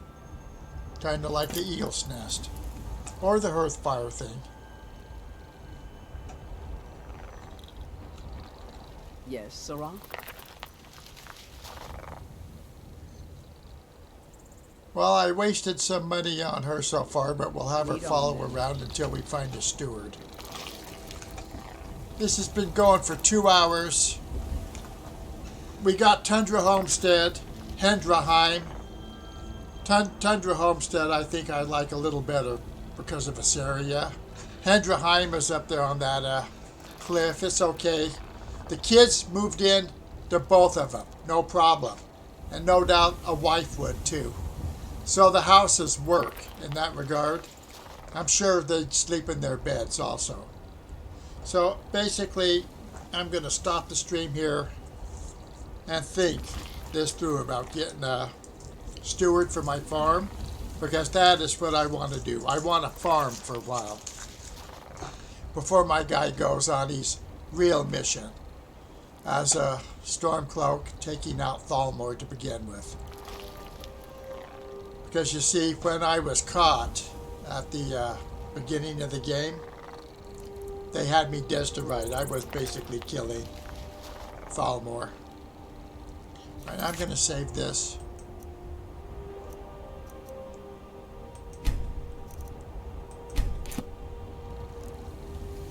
Kind of like the eagle's nest. Or the hearthfire thing. Yes, Sarah? Well, I wasted some money on her so far, but we'll have her follow around until we find a steward. This has been going for 2 hours. We got Tundra Homestead, Hendraheim. Tundra Homestead I think I like a little better because of its area. Hendraheim is up there on that cliff. It's okay. The kids moved in to both of them, no problem. And no doubt a wife would too. So the houses work in that regard. I'm sure they'd sleep in their beds also. So basically, I'm going to stop the stream here and think this through about getting a steward for my farm, because that is what I want to do. I want to farm for a while before my guy goes on his real mission as a Stormcloak taking out Thalmor to begin with. Because you see, when I was caught at the beginning of the game, they had me dead to right. I was basically killing Thalmor. Alright, I'm going to save this.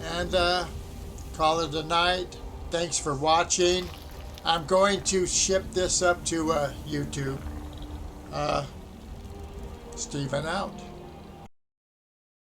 And call it a night. Thanks for watching. I'm going to ship this up to YouTube. Steven out.